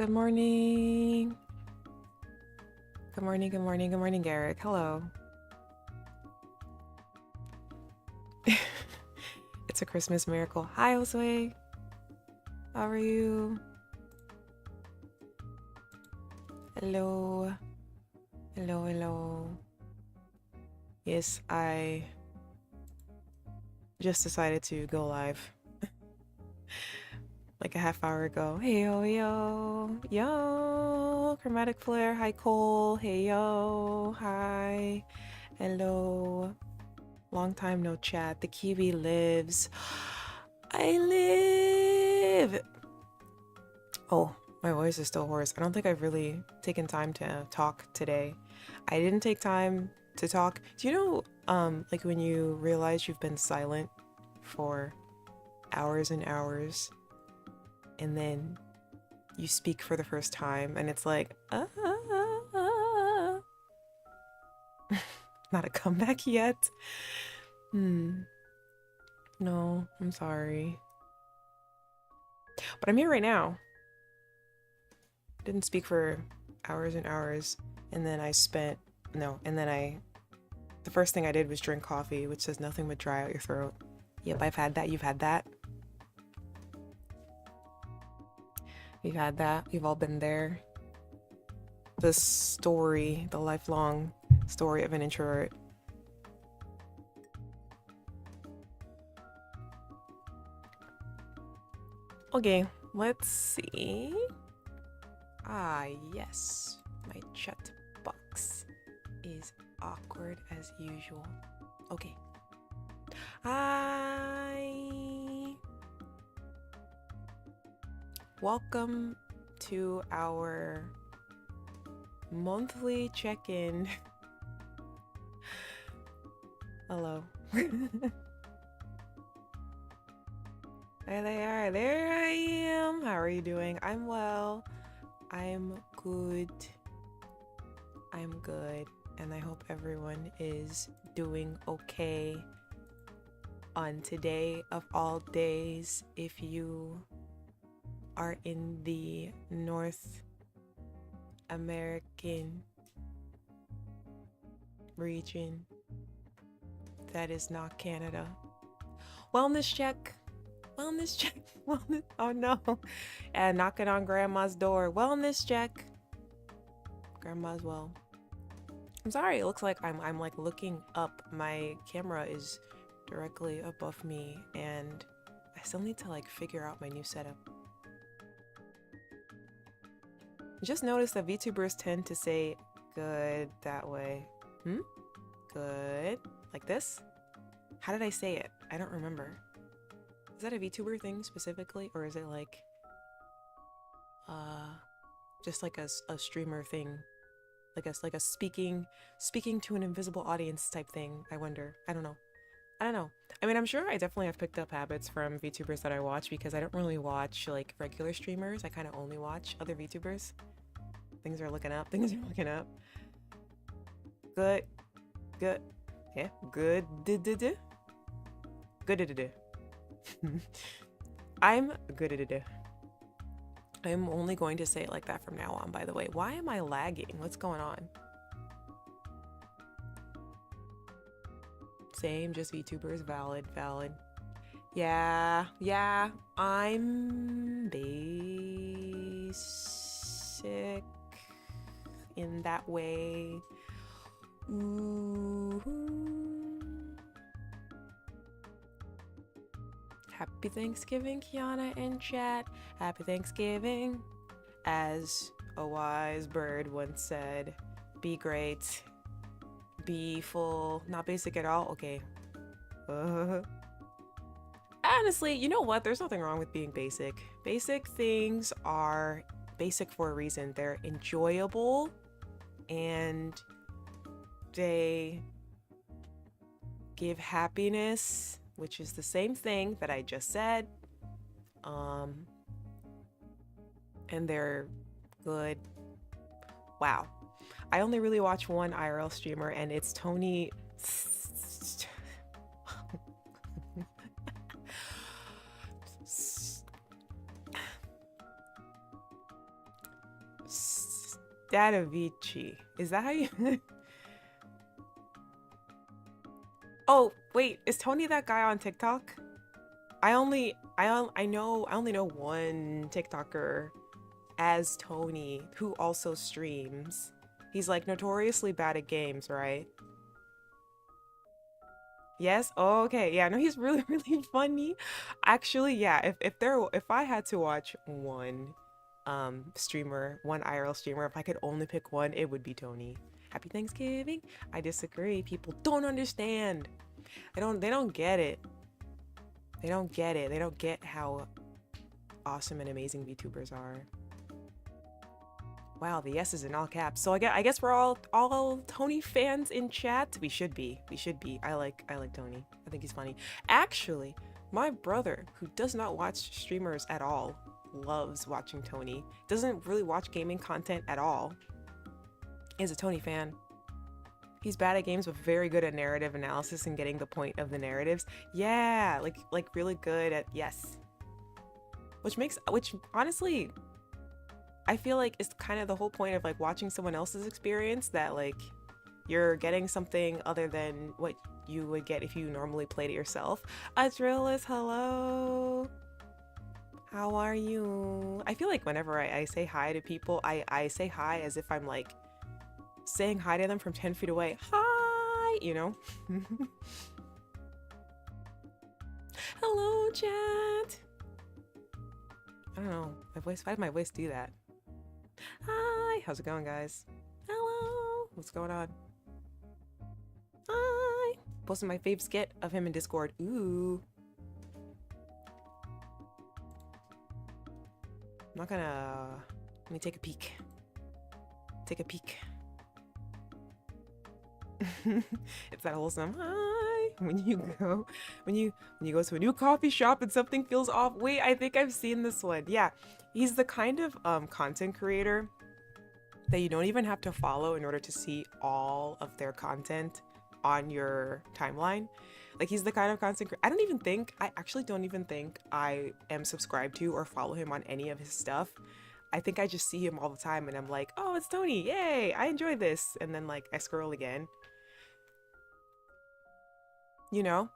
Good morning. Good morning, good morning, good morning, Garrick. Hello. It's a Christmas miracle. Hi, Josue. How are you? Hello. Hello, hello. Yes, I just decided to go live like a half hour ago. Hey, yo, yo. Yo. Chromatic Flare. Hi, Cole. Hey, yo. Hi. Hello. Long time no chat. The Kiwi lives. I live. Oh, my voice is still hoarse. I don't think I've really taken time to talk today. I didn't take time to talk. Do you know, like when you realize you've been silent for hours and hours, and then you speak for the first time, and it's like, not a comeback yet. No, I'm sorry. But I'm here right now. Didn't speak for hours and hours, and then the first thing I did was drink coffee, which does nothing but dry out your throat. Yep, I've had that. You've had that. We've had that. We've all been there. The story, the lifelong story of an introvert. Okay, let's see. Ah, yes. My chat box is awkward as usual. Okay. Hi. Welcome to our monthly check-in. Hello. There they are. There I am. How are you doing? I'm well. I'm good. I'm good. And I hope everyone is doing okay on today of all days. If you are in the North American region that is not Canada. Wellness check. Wellness check. Wellness. Oh no. And knocking on grandma's door. Wellness check. Grandma's well. I'm sorry, it looks like I'm like looking up. My camera is directly above me and I still need to like figure out my new setup. I just noticed that VTubers tend to say good that way. Good. Like this? How did I say it? I don't remember. Is that a VTuber thing specifically, or is it like just like a streamer thing, like a speaking to an invisible audience type thing? I wonder. I don't know. I mean, I'm sure I definitely have picked up habits from VTubers that I watch, because I don't really watch like regular streamers. I kind of only watch other VTubers. Things are looking up. Things are looking up. Good. Yeah. Good. Good. I'm good at it. I'm only going to say it like that from now on, by the way. Why am I lagging? What's going on? Same, just VTubers. Valid. Yeah, I'm basic in that way. Ooh. Happy Thanksgiving, kiANNa in chat. Happy Thanksgiving. As a wise bird once said, be great, be full, not basic at all. Okay. Honestly, you know what? There's nothing wrong with being basic. Basic things are basic for a reason. They're enjoyable and they give happiness, which is the same thing that I just said. And they're good. Wow. I only really watch one IRL streamer, and it's Tony. Stanovici. Is that how you? Oh, wait, is Tony that guy on TikTok? I only know one TikToker as Tony who also streams. He's like notoriously bad at games, right? Yes? Oh, okay. Yeah, no, he's really, really funny. Actually, yeah, if I had to watch one streamer, one IRL streamer, if I could only pick one, it would be Tony. Happy Thanksgiving. I disagree. People don't understand. They don't get it. They don't get it. They don't get how awesome and amazing VTubers are. Wow, the yes is in all caps. So I guess we're all Tony fans in chat. We should be. We should be. I like Tony. I think he's funny. Actually, my brother, who does not watch streamers at all, loves watching Tony. Doesn't really watch gaming content at all. Is a Tony fan. He's bad at games but very good at narrative analysis and getting the point of the narratives. Yeah, like really good at yes. Which honestly, I feel like it's kind of the whole point of like watching someone else's experience, that like you're getting something other than what you would get if you normally played it yourself. Adrillis, hello. How are you? I feel like whenever I say hi to people, I say hi as if I'm like saying hi to them from 10 feet away. Hi, you know? Hello, chat. I don't know. Why did my voice do that? Hi, how's it going, guys? Hello, what's going on? Hi, posting my fave skit of him in Discord. Ooh, I'm not gonna. Let me take a peek. Take a peek. It's that wholesome. Hi. When you go to a new coffee shop and something feels off. Wait, I think I've seen this one. Yeah, he's the kind of content creator that you don't even have to follow in order to see all of their content on your timeline. Like, he's the kind of content I actually don't even think I am subscribed to or follow him on any of his stuff. I think I just see him all the time and I'm like, oh, it's Tony, yay, I enjoy this. And then like I scroll again. You know?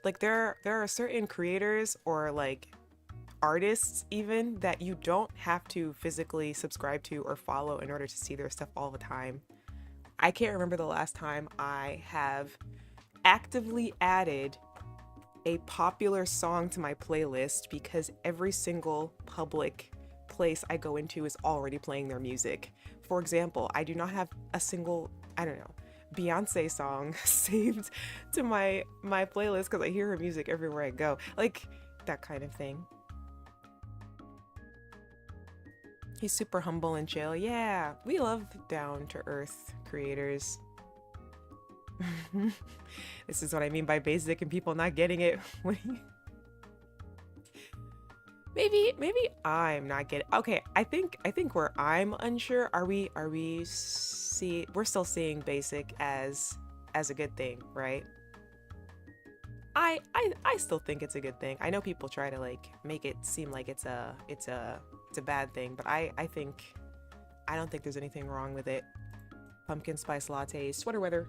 Like there are certain creators or like artists even that you don't have to physically subscribe to or follow in order to see their stuff all the time. I can't remember the last time I have actively added a popular song to my playlist because every single public place I go into is already playing their music. For example, I do not have a single, I don't know, Beyonce song saved to my playlist because I hear her music everywhere I go. Like that kind of thing. He's super humble and chill. Yeah, we love down-to-earth creators. This is what I mean by basic and people not getting it. Maybe I'm not getting. Okay, I think where I'm unsure, we're still seeing basic as a good thing, right? I still think it's a good thing. I know people try to like make it seem like it's a bad thing, but I don't think there's anything wrong with it. Pumpkin spice lattes, sweater weather.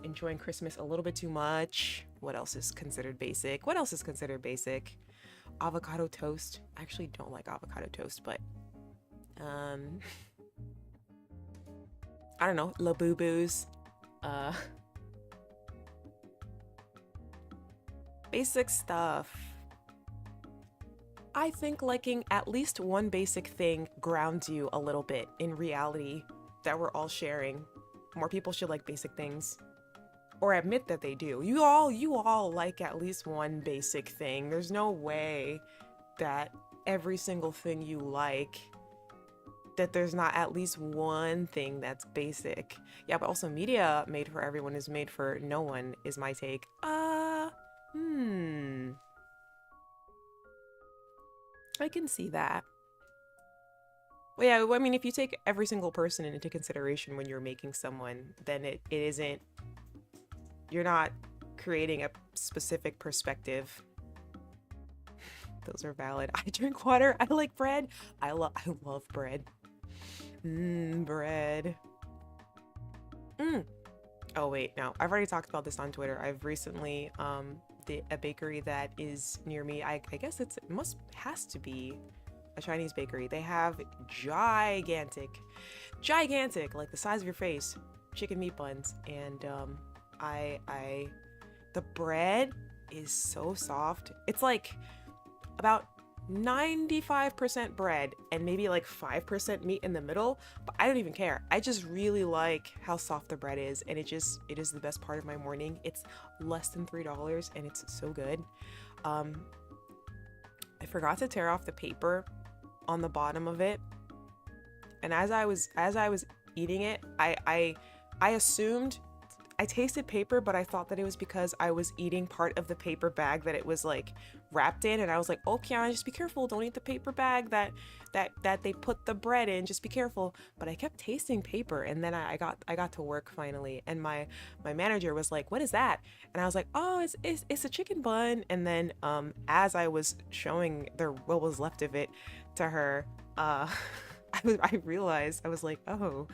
Enjoying Christmas a little bit too much. What else is considered basic? Avocado toast. I actually don't like avocado toast, but I don't know, La Boo Boos. Basic stuff. I think liking at least one basic thing grounds you a little bit in reality that we're all sharing. More people should like basic things. Or admit that they do. You all like at least one basic thing. There's no way that every single thing you like, that there's not at least one thing that's basic. Yeah, but also media made for everyone is made for no one is my take. I can see that. Well, yeah, I mean, if you take every single person into consideration when you're making someone, then it isn't, you're not creating a specific perspective. Those are valid. I drink water. I like bread. I love bread. Bread. Oh wait, no. I've already talked about this on Twitter. I've recently a bakery that is near me. I guess has to be a Chinese bakery. They have gigantic, like the size of your face, chicken meat buns, and the bread is so soft. It's like about 95% bread and maybe like 5% meat in the middle, but I don't even care. I just really like how soft the bread is, and it is the best part of my morning. It's less than $3 and it's so good. I forgot to tear off the paper on the bottom of it, and as I was eating it, I assumed I tasted paper, but I thought that it was because I was eating part of the paper bag that it was like wrapped in, and I was like, oh, kiANNa, just be careful, don't eat the paper bag that they put the bread in, just be careful. But I kept tasting paper, and then I got to work finally, and my manager was like, what is that? And I was like, oh, it's a chicken bun. And then as I was showing what was left of it to her, I realized, I was like, oh,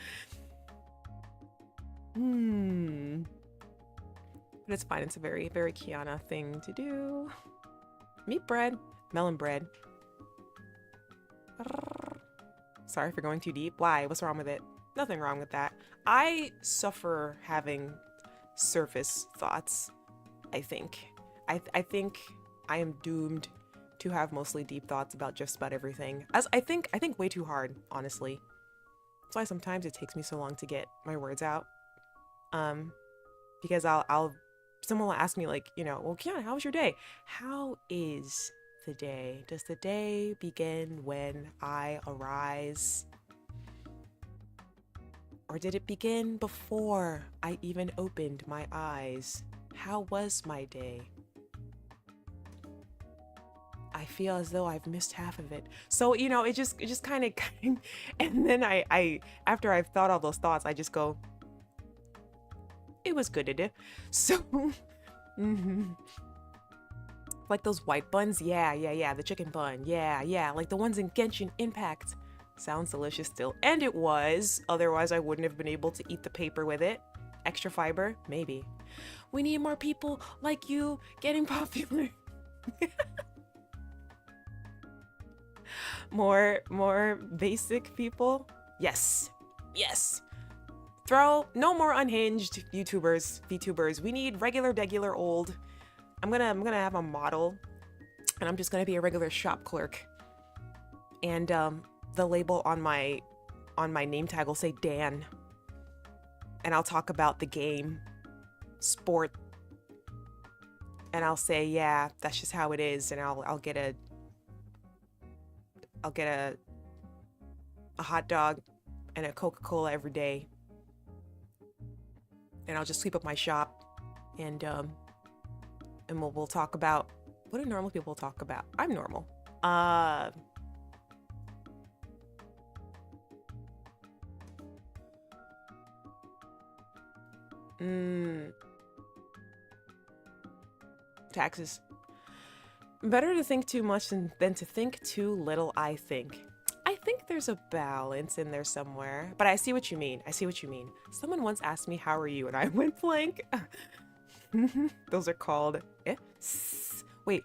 but it's fine. It's a very, very kiANNa thing to do. Meat bread, melon bread. Sorry for going too deep. Why? What's wrong with it? Nothing wrong with that. I suffer having surface thoughts, I think. I think I am doomed to have mostly deep thoughts about just about everything. As I think way too hard, honestly. That's why sometimes it takes me so long to get my words out. Because someone will ask me, like, you know, well, kiANNa, how was your day? How is the day? Does the day begin when I arise? Or did it begin before I even opened my eyes? How was my day? I feel as though I've missed half of it. So, you know, it just kind of, and then I after I've thought all those thoughts, I just go, it was good to do. So, like those white buns, yeah, the chicken bun, yeah, like the ones in Genshin Impact. Sounds delicious still, and it was. Otherwise, I wouldn't have been able to eat the paper with it. Extra fiber, maybe. We need more people like you getting popular. more basic people. Yes. Throw no more unhinged VTubers. We need regular old. I'm gonna have a model, and I'm just gonna be a regular shop clerk. And the label on my name tag will say Dan. And I'll talk about the game, sport, and I'll say, yeah, that's just how it is. And I'll get a hot dog and a Coca-Cola every day. And I'll just sweep up my shop, and we'll talk about, what do normal people talk about? I'm normal. Taxes. Better to think too much than to think too little, I think. I think there's a balance in there somewhere, but I see what you mean. Someone once asked me, how are you? And I went blank. Those are called, wait,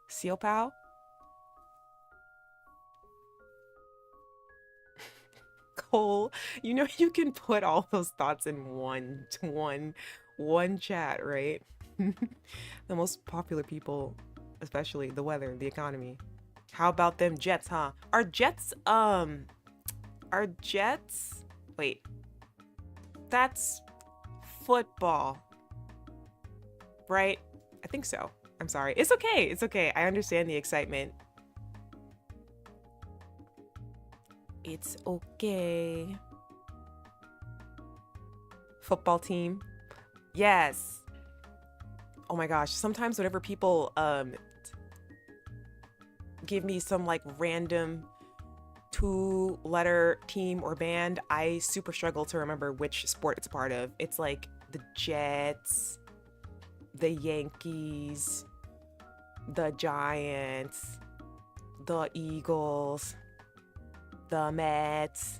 seal pow? Cole, you know, you can put all those thoughts in one chat, right? The most popular people, especially the weather, the economy. How about them Jets, huh? Are Jets, wait, that's football, right? I think so. I'm sorry. It's okay. I understand the excitement. It's okay. Football team. Yes. Oh my gosh. Sometimes whenever people give me some like random 2-letter team or band, I super struggle to remember which sport it's a part of. It's like the Jets, the Yankees, the Giants, the Eagles, the Mets,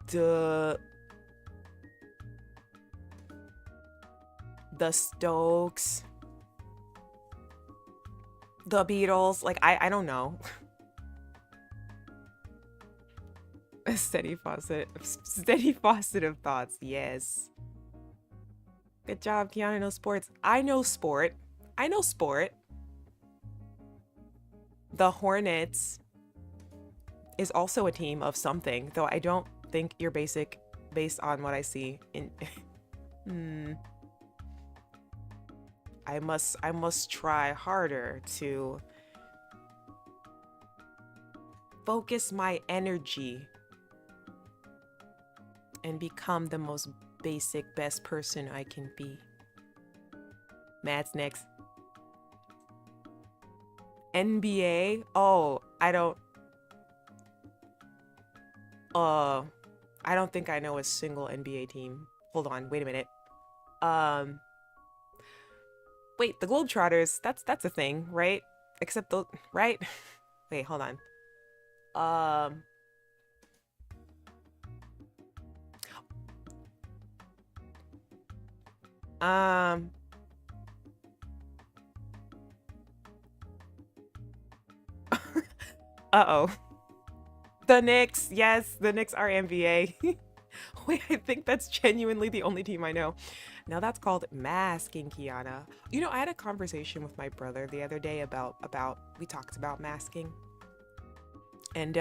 the Stokes, the Beatles. Like, I don't know. A steady faucet of thoughts. Yes. Good job, kiANNa knows sports. I know sport. The Hornets is also a team of something, though I don't think you're based on what I see in I must try harder to focus my energy and become the most basic best person I can be. Matt's next. NBA? Oh, I don't think I know a single NBA team. Hold on, wait a minute. Wait, the Globetrotters, that's a thing, right? Except the right? Wait, hold on. Uh-oh. The Knicks. Yes, the Knicks are NBA. Wait, I think that's genuinely the only team I know. Now that's called masking, kiANNa. You know, I had a conversation with my brother the other day about we talked about masking. And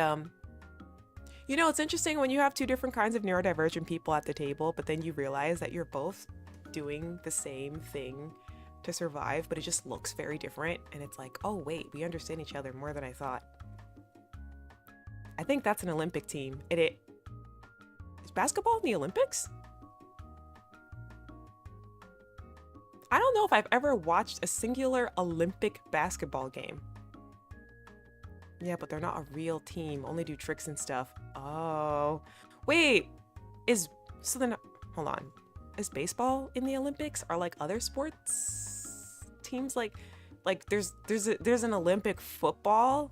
you know, it's interesting when you have two different kinds of neurodivergent people at the table, but then you realize that you're both doing the same thing to survive, but it just looks very different. And it's like, oh wait, we understand each other more than I thought. I think that's an Olympic team. Is basketball in the Olympics? I don't know if I've ever watched a singular Olympic basketball game. Yeah, but they're not a real team. Only do tricks and stuff. Oh, wait. Hold on. Is baseball in the Olympics? Are like other sports teams like there's an Olympic football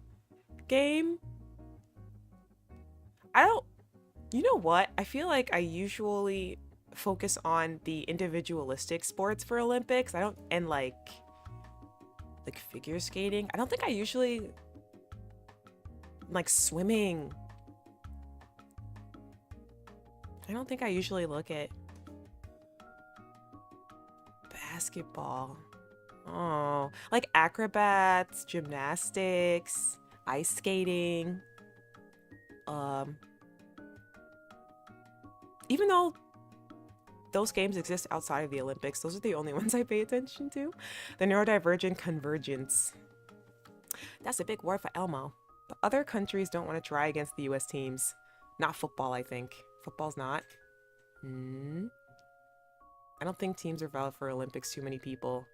game? You know what? I feel like I usually focus on the individualistic sports for Olympics. And like figure skating. I don't think I usually like swimming. I don't think I usually look at basketball. Oh, like acrobats, gymnastics, ice skating. Even though those games exist outside of the Olympics, those are the only ones I pay attention to. The neurodivergent convergence. That's a big word for Elmo. The other countries don't want to try against the US teams. Not football, I think. Football's not. I don't think teams are valid for Olympics, too many people.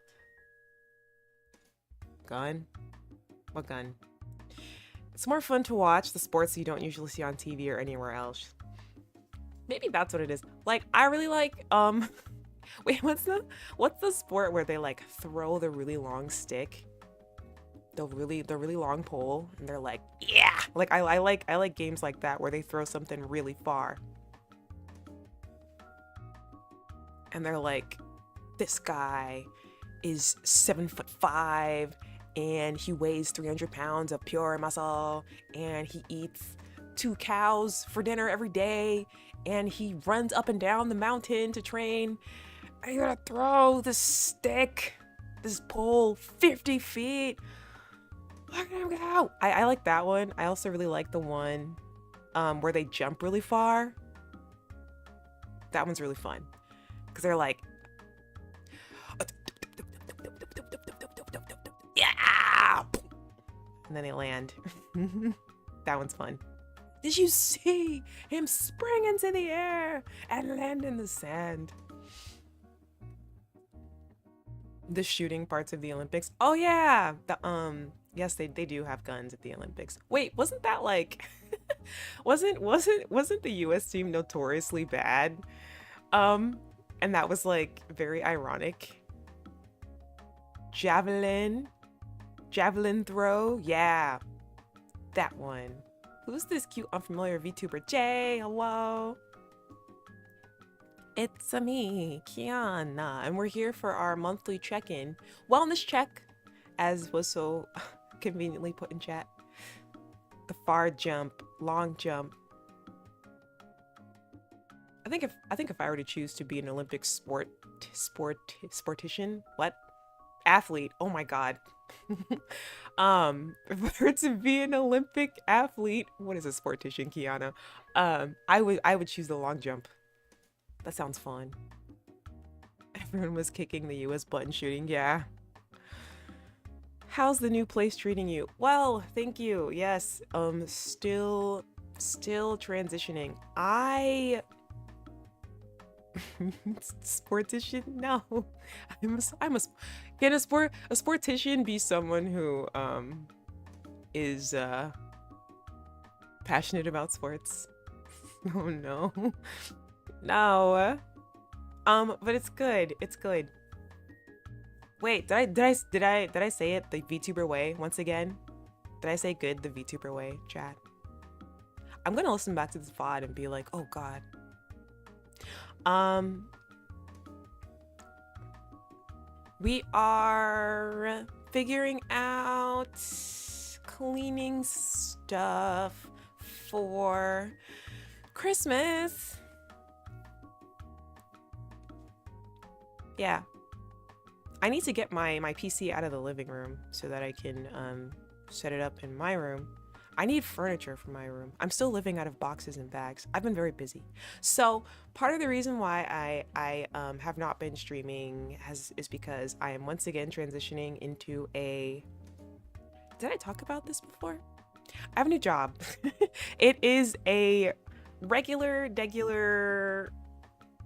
Gun? What gun? It's more fun to watch the sports you don't usually see on TV or anywhere else. Maybe that's what it is. Like, I really like, wait, what's the sport where they like throw the really long stick? The really long pole, and they're like, yeah! Like, I like games like that where they throw something really far. And they're like, this guy is 7'5", and he weighs 300 pounds of pure muscle, and he eats 2 cows for dinner every day, and he runs up and down the mountain to train. I gotta throw this stick, this pole, 50 feet. Look at him go. I like that one. I also really like the one where they jump really far. That one's really fun. Because they're like, yeah! And then they land. That one's fun. Did you see him spring into the air and land in the sand? The shooting parts of the Olympics. Oh yeah. Yes, they do have guns at the Olympics. Wait, wasn't that like wasn't the US team notoriously bad? And that was like very ironic. Javelin, Javelin throw, yeah, that one. Who's this cute unfamiliar VTuber? Jay, hello. It's me, kiANNa, and we're here for our monthly check-in, wellness check, as was so conveniently put in chat. The far jump, long jump. I think if I were to choose to be an Olympic sportician, what? Athlete. Oh my god. If I were to be an Olympic athlete, what is a sportician, kiANNa? I would choose the long jump. That sounds fun. Everyone was kicking the US button shooting, yeah. How's the new place treating you? Well, thank you. Yes. Still transitioning. Sportician? No. Can a sportician be someone who is passionate about sports? Oh no. No. But it's good. It's good. Wait, did I say it the VTuber way once again? Did I say good the VTuber way, chat? I'm gonna listen back to this VOD and be like, oh god. We are figuring out cleaning stuff for Christmas. Yeah. I need to get my PC out of the living room so that I can set it up in my room. I need furniture for my room. I'm still living out of boxes and bags. I've been very busy. So part of the reason why I have not been streaming is because I am once again transitioning into a... Did I talk about this before? I have a new job. It is a regular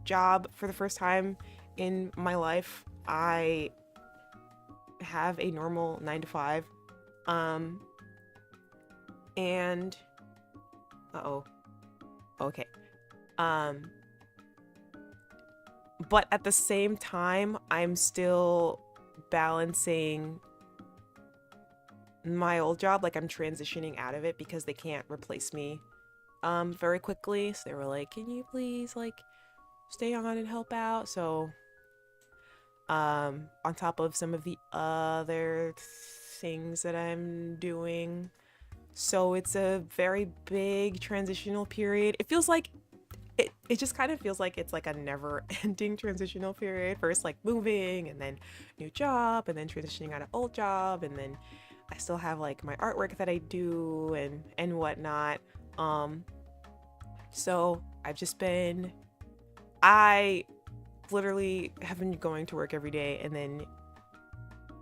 job for the first time in my life. I have a normal 9 to 5. And okay. But at the same time, I'm still balancing my old job. Like, I'm transitioning out of it because they can't replace me very quickly. So they were like, can you please like stay on and help out? So on top of some of the other things that I'm doing. So it's a very big transitional period. It feels like it just kind of feels like it's like a never-ending transitional period. First like moving, and then new job, and then transitioning out of old job, and then I still have like my artwork that I do and whatnot. So I literally have been going to work every day and then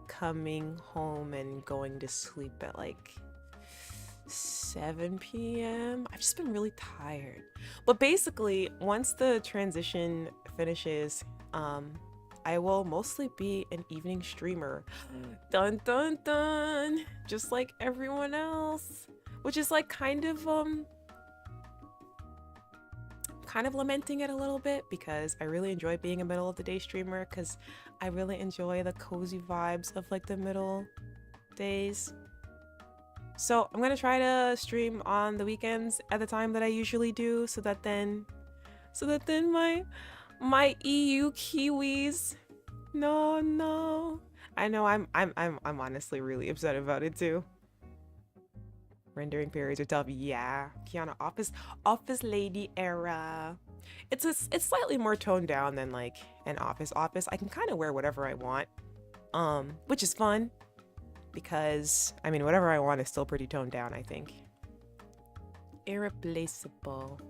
coming home and going to sleep at like 7 p.m. I've just been really tired. But basically, once the transition finishes, I will mostly be an evening streamer. Dun dun dun! Just like everyone else. Which is like kind of lamenting it a little bit, because I really enjoy being a middle of the day streamer, because I really enjoy the cozy vibes of like the middle days. So I'm gonna try to stream on the weekends at the time that I usually do, so that then my EU Kiwis, no, I know I'm honestly really upset about it too. Rendering periods are tough. Yeah, kiANNa office lady era. It's slightly more toned down than like an office. I can kind of wear whatever I want, which is fun, because I mean whatever I want is still pretty toned down, I think. Irreplaceable.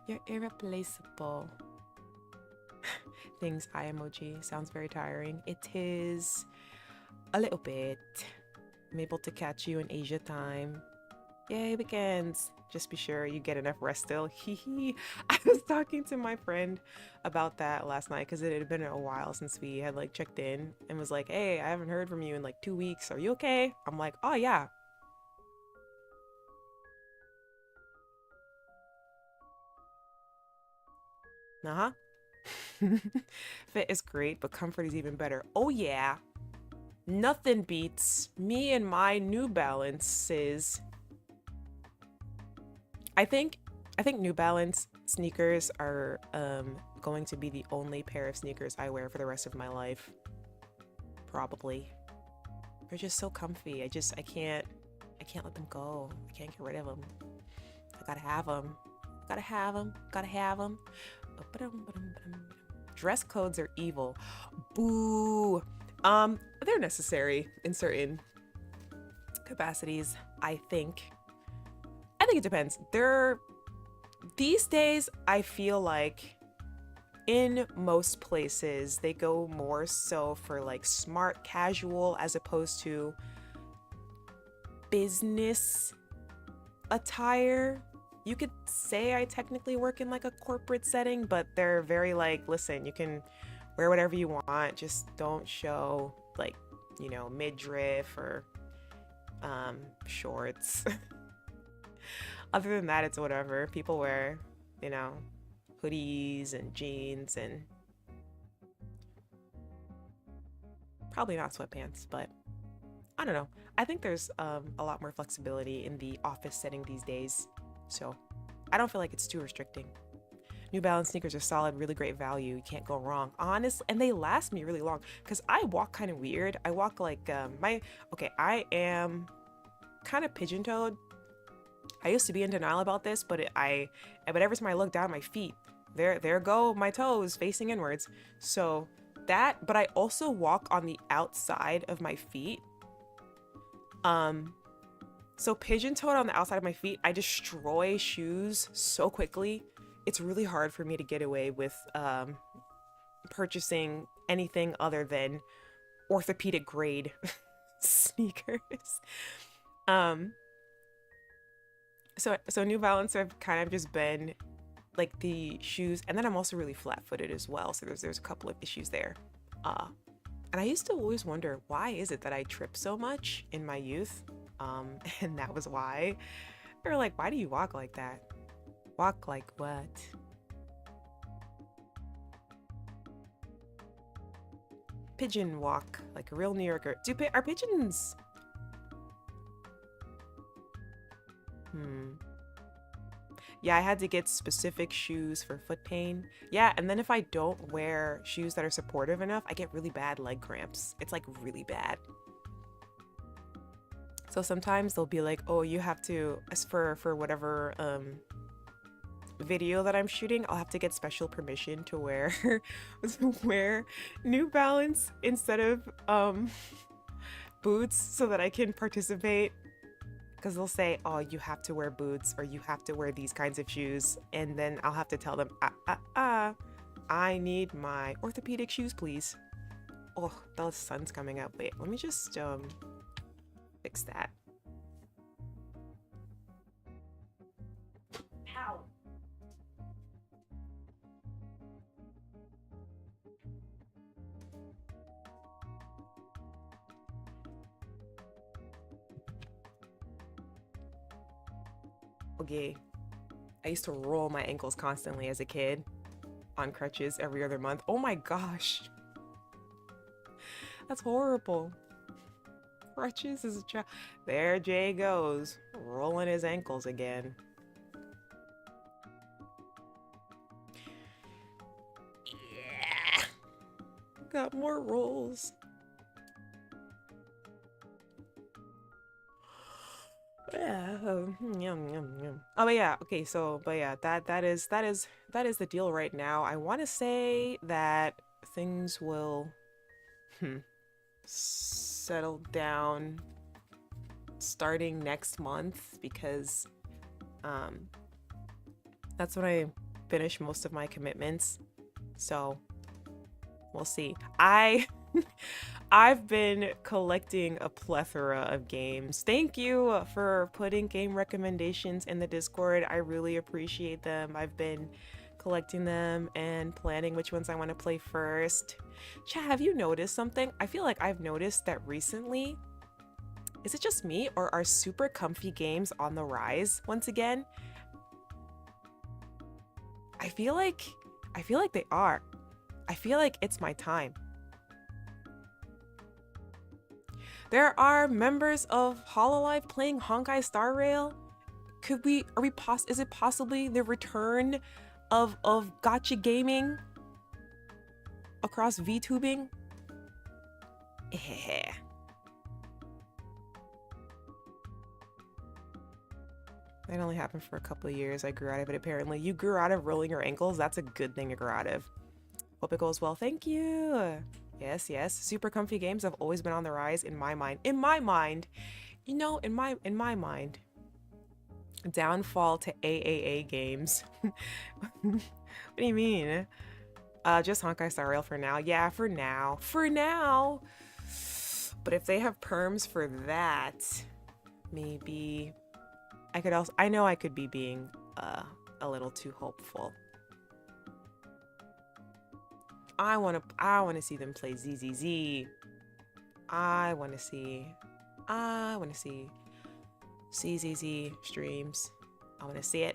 You're irreplaceable. Things eye emoji sounds very tiring. It is a little bit. I'm able to catch you in Asia time. Yay, weekends. Just be sure you get enough rest still. Hee. I was talking to my friend about that last night, because it had been a while since we had like checked in, and was like, hey, I haven't heard from you in like 2 weeks. Are you okay? I'm like, oh yeah. Uh-huh. Fit is great, but comfort is even better. Oh yeah. nothing beats me and my New Balances. I think New Balance sneakers are going to be the only pair of sneakers I wear for the rest of my life. Probably. They're just so comfy. I can't let them go. I can't get rid of them. I gotta have them. Gotta have them. Gotta have them. Dress codes are evil. Boo. They're necessary in certain capacities, I think. I think it depends. These days, I feel like in most places, they go more so for like smart casual as opposed to business attire. You could say I technically work in like a corporate setting, but they're very like, listen, you can wear whatever you want, just don't show like, you know, midriff or shorts. Other than that, it's whatever. People wear, you know, hoodies and jeans and probably not sweatpants, but I don't know. I think there's a lot more flexibility in the office setting these days, so I don't feel like it's too restricting. New Balance sneakers are solid, really great value. You can't go wrong, honestly, and they last me really long because I walk kind of weird. I walk like I am kind of pigeon-toed. I used to be in denial about this, but every time I look down, my feet, there go my toes facing inwards. So that, but I also walk on the outside of my feet. So pigeon-toed on the outside of my feet, I destroy shoes so quickly. It's really hard for me to get away with purchasing anything other than orthopedic grade sneakers. So New Balance have kind of just been like the shoes, and then I'm also really flat-footed as well, so there's a couple of issues there. And I used to always wonder, why is it that I trip so much in my youth? And that was why. They were like, why do you walk like that? Walk like what? Pigeon walk, like a real New Yorker. Are pigeons? Yeah, I had to get specific shoes for foot pain. Yeah, and then if I don't wear shoes that are supportive enough, I get really bad leg cramps. It's like really bad. So sometimes they'll be like, oh, you have to, as for whatever video that I'm shooting, I'll have to get special permission to wear New Balance instead of boots so that I can participate. Because they'll say, oh, you have to wear boots or you have to wear these kinds of shoes. And then I'll have to tell them, I need my orthopedic shoes, please. Oh, the sun's coming up. Wait, let me just fix that. Ow. Okay, I used to roll my ankles constantly as a kid on crutches every other month. Oh my gosh. That's horrible. Crutches as a child. There Jay goes, rolling his ankles again. Yeah. Got more rolls. Yeah. Yum, yum, yum. Oh, but yeah. Okay. So, but yeah, that is the deal right now. I want to say that things will settle down starting next month because that's when I finish most of my commitments. So we'll see. I've been collecting a plethora of games. Thank you for putting game recommendations in the Discord. I really appreciate them. I've been collecting them and planning which ones I want to play first. Chat, have you noticed something? I feel like I've noticed that recently, is it just me or are super comfy games on the rise once again? I feel like they are. I feel like it's my time. There are members of Hololive playing Honkai Star Rail. Is it possibly the return of gacha gaming across VTubing? Eh. That only happened for a couple of years. I grew out of it, apparently. You grew out of rolling your ankles? That's a good thing to grow out of. Hope it goes well. Thank you. Yes, yes. Super comfy games have always been on the rise in my mind. In my mind. You know, in my mind. Downfall to AAA games. What do you mean? Just Honkai Star Rail for now. Yeah, for now. For now. But if they have perms for that, maybe... I know I could be being a little too hopeful. I want to see them play ZZZ. I want to see CZZ streams. I want to see it.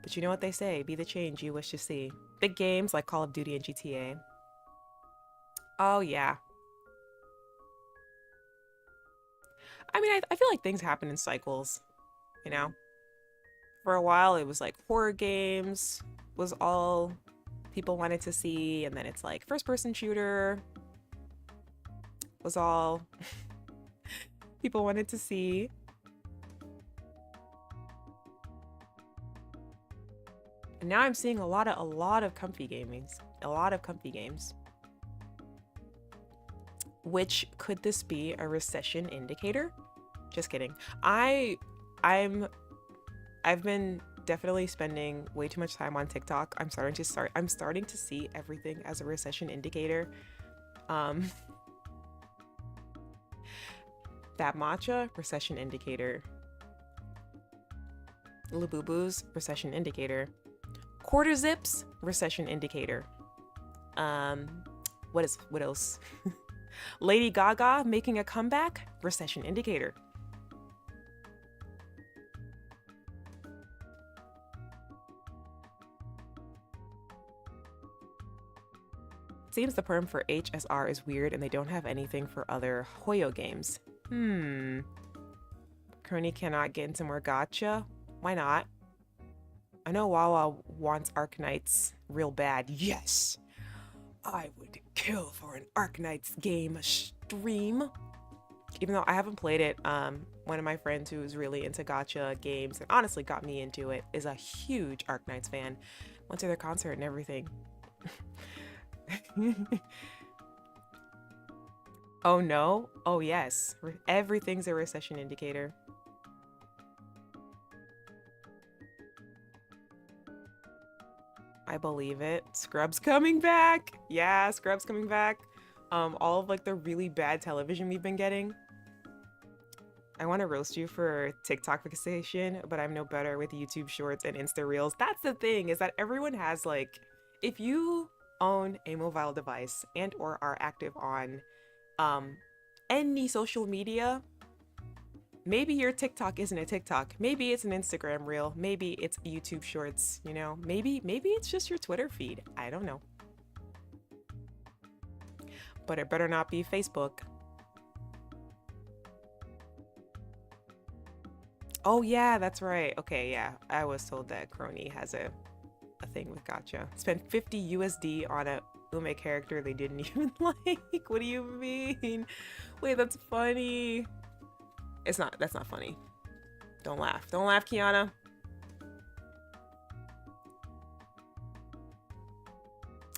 But you know what they say, be the change you wish to see. Big games like Call of Duty and GTA. Oh yeah. I mean, I feel like things happen in cycles, you know? For a while, it was like horror games was all people wanted to see, and then it's like first-person shooter was all people wanted to see. And now I'm seeing a lot of comfy games. Which, could this be a recession indicator? Just kidding. I've been definitely spending way too much time on TikTok. I'm starting to see everything as a recession indicator. That matcha, recession indicator. Labubu's, recession indicator. Quarter zips, recession indicator. What else? Lady Gaga making a comeback, recession indicator. Seems the perm for HSR is weird and they don't have anything for other Hoyo games. Crony cannot get into more gacha? Why not? I know Wawa wants Arknights real bad. Yes! I would kill for an Arknights game stream. Even though I haven't played it, one of my friends who's really into gacha games and honestly got me into it is a huge Arknights fan. Went to their concert and everything. Oh no? Oh yes. Everything's a recession indicator. I believe it. Scrubs coming back. Yeah, Scrubs coming back. All of like the really bad television we've been getting. I want to roast you for TikTok fixation, but I'm no better with YouTube Shorts and Insta Reels. That's the thing, is that everyone has like, if you own a mobile device and or are active on any social media, maybe your TikTok isn't a TikTok. Maybe it's an Instagram reel. Maybe it's YouTube Shorts, you know? Maybe it's just your Twitter feed. I don't know. But it better not be Facebook. Oh yeah, that's right. Okay, yeah. I was told that Crony has a thing with gacha. Spent 50 USD on a Ume character they didn't even like. What do you mean? Wait, that's funny. That's not funny. Don't laugh. Don't laugh, kiANNa.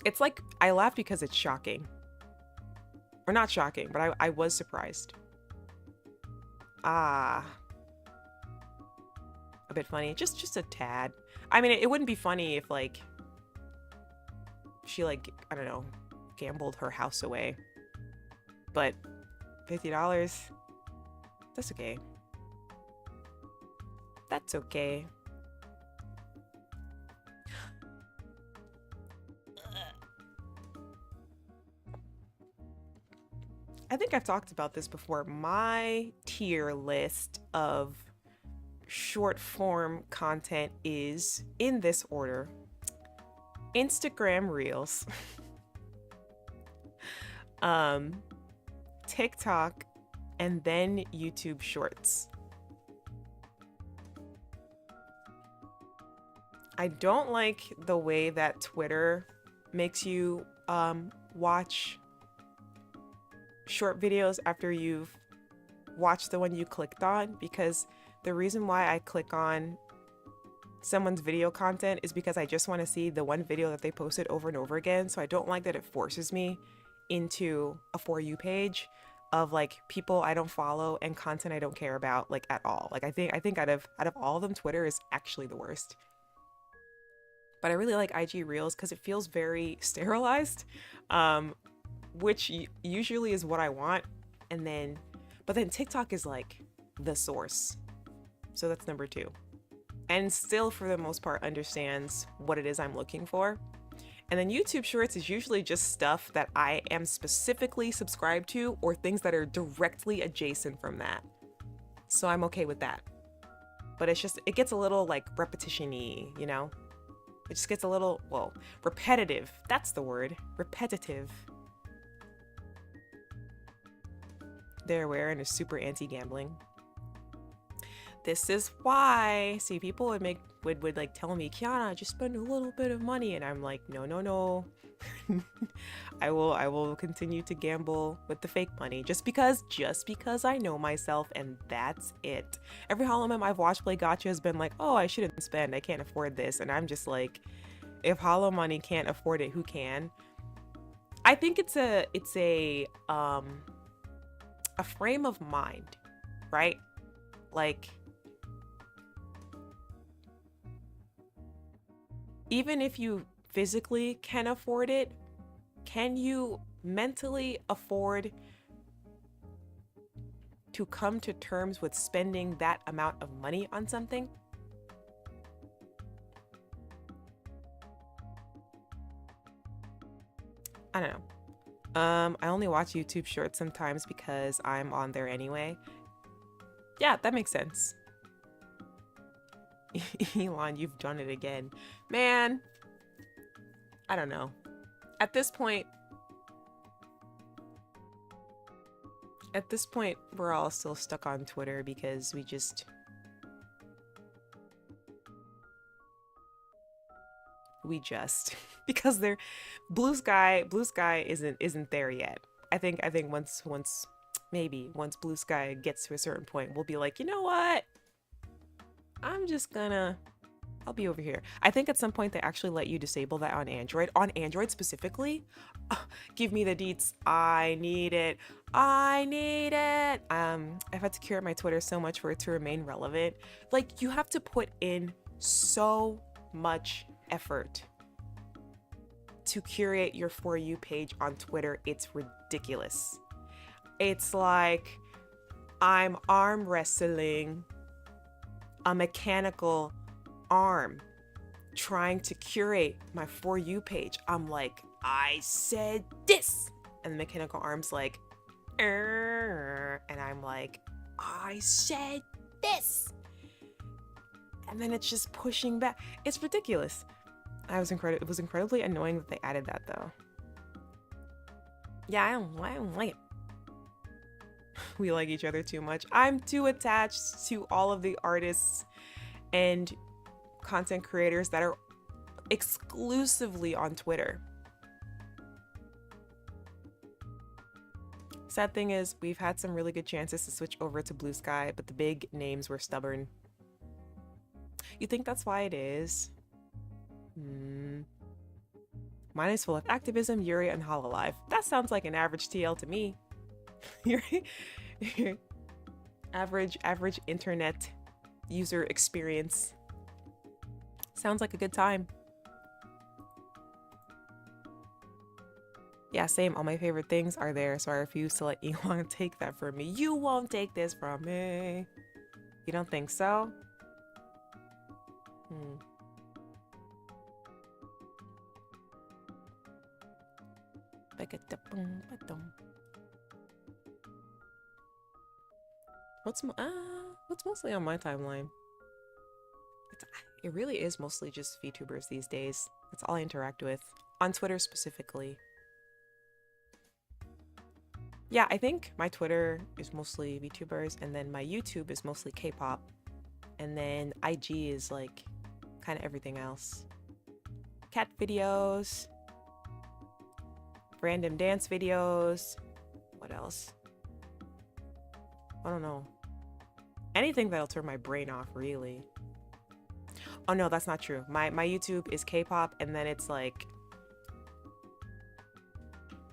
It's like, I laugh because it's shocking. Or not shocking, but I was surprised. Ah. A bit funny. Just a tad. I mean, it wouldn't be funny if, like, she, like, I don't know, gambled her house away. But $50, that's okay. That's okay. I think I've talked about this before. My tier list of short form content is in this order: Instagram Reels, TikTok, and then YouTube Shorts. I don't like the way that Twitter makes you watch short videos after you've watched the one you clicked on, because the reason why I click on someone's video content is because I just want to see the one video that they posted over and over again. So I don't like that it forces me into a For You page of like people I don't follow and content I don't care about like at all. Like I think out of all of them, Twitter is actually the worst. But I really like IG Reels because it feels very sterilized, which usually is what I want. But then TikTok is like the source. So that's number 2. And still, for the most part, understands what it is I'm looking for. And then YouTube Shorts is usually just stuff that I am specifically subscribed to or things that are directly adjacent from that. So I'm okay with that. But it's just, it gets a little like repetition-y, you know? It just gets a little, well, repetitive. That's the word. Repetitive. They're wearing is super anti-gambling. This is why. See, people would like tell me, kiANNa, just spend a little bit of money, and I'm like, no. I will continue to gamble with the fake money just because I know myself, and that's it. Every Hollow Mem I've watched play gacha has been like, oh, I shouldn't spend, I can't afford this, and I'm just like, if Hollow Money can't afford it, who can? I think it's a frame of mind, right? Like, even if you physically can afford it, can you mentally afford to come to terms with spending that amount of money on something? I don't know. I only watch YouTube Shorts sometimes because I'm on there anyway. Yeah, that makes sense. Elon, you've done it again. Man, I don't know. At this point, we're all still stuck on Twitter because because they're Blue Sky isn't there yet. I think once Blue Sky gets to a certain point, we'll be like, you know what? I'll be over here. I think at some point they actually let you disable that on Android. On Android specifically, give me the deets. I need it. I've had to curate my Twitter so much for it to remain relevant. Like, you have to put in so much effort to curate your For You page on Twitter. It's ridiculous. It's like I'm arm wrestling a mechanical arm trying to curate my For You page. I'm like, I said this, and the mechanical arm's like, and I'm like, I said this, and then it's just pushing back. It's ridiculous. It was incredibly annoying that they added that, though. Yeah, I don't like it. We like each other too much. I'm too attached to all of the artists and content creators that are exclusively on Twitter. Sad thing is, we've had some really good chances to switch over to Blue Sky, but the big names were stubborn. You think that's why it is? Mine is full of activism, Yuri, and Hololive. That sounds like an average TL to me. average internet user experience. Sounds like a good time. Yeah, same. All my favorite things are there, so I refuse to let Elon take that from me. You won't take this from me. You don't think so? What's mostly on my timeline? It really is mostly just VTubers these days. That's all I interact with. On Twitter specifically. Yeah, I think my Twitter is mostly VTubers, and then my YouTube is mostly K-pop, and then IG is like kind of everything else. Cat videos, random dance videos. What else? I don't know. Anything that'll turn my brain off, really. Oh no, that's not true. My YouTube is K-pop, and then it's like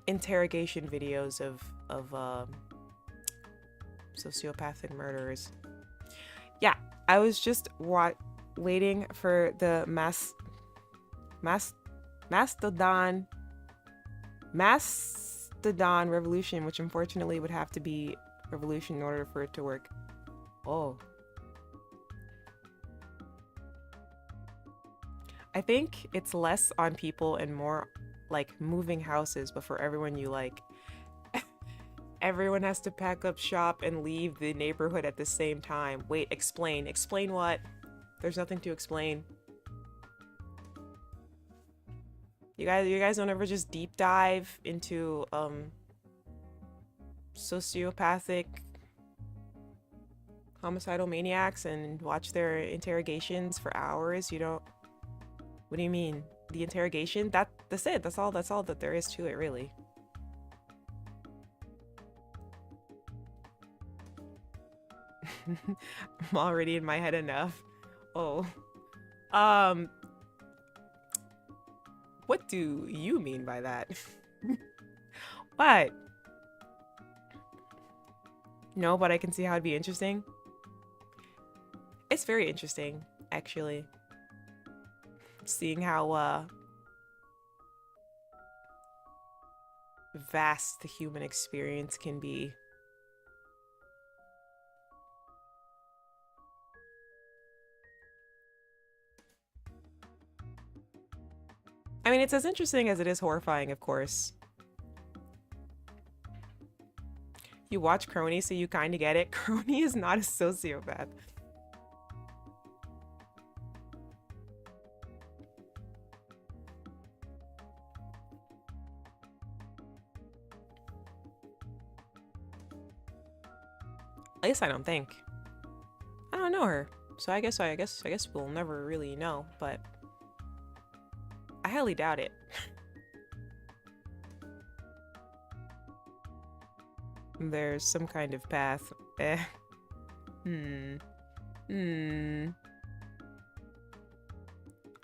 interrogation videos of sociopathic murderers. Yeah, I was just waiting for the Mastodon revolution, which unfortunately would have to be revolution in order for it to work. Oh. I think it's less on people and more like moving houses, but for everyone you like. Everyone has to pack up shop and leave the neighborhood at the same time. Wait, explain. Explain what? There's nothing to explain. You guys don't ever just deep dive into sociopathic homicidal maniacs and watch their interrogations for hours? You don't. What do you mean? The interrogation? That's it. That's all that there is to it, really. I'm already in my head enough. Oh. What do you mean by that? What? No, but I can see how it'd be interesting. It's very interesting, actually. Seeing how vast the human experience can be. I mean, it's as interesting as it is horrifying, of course. You watch Crony, so you kind of get it. Crony is not a sociopath. At least I don't think. I don't know her, so I guess we'll never really know. But I highly doubt it. There's some kind of path.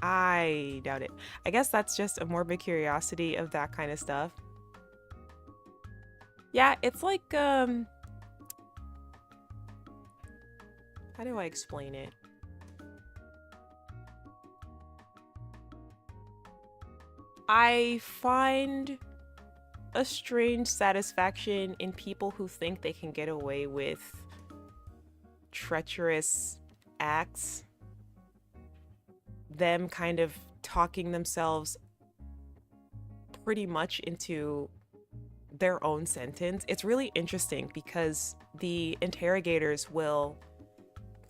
I doubt it. I guess that's just a morbid curiosity of that kind of stuff. Yeah, it's like, how do I explain it? I find a strange satisfaction in people who think they can get away with treacherous acts. Them kind of talking themselves pretty much into their own sentence. It's really interesting because the interrogators will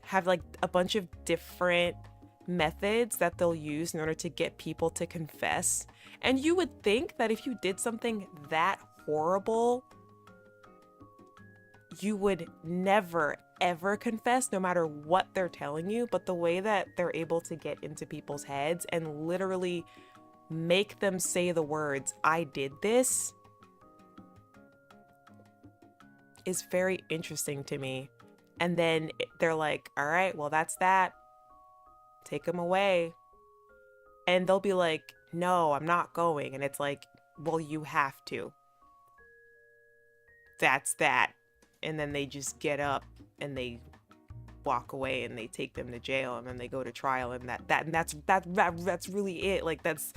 have like a bunch of different methods that they'll use in order to get people to confess. And you would think that if you did something that horrible, you would never ever confess, no matter what they're telling you. But the way that they're able to get into people's heads and literally make them say the words, "I did this," is very interesting to me. And then they're like, "All right, well, that's that. Take them away." And they'll be like, "No, I'm not going." And it's like, "Well, you have to. That's that." And then they just get up and they walk away and they take them to jail and then they go to trial, and that's really it. Like that's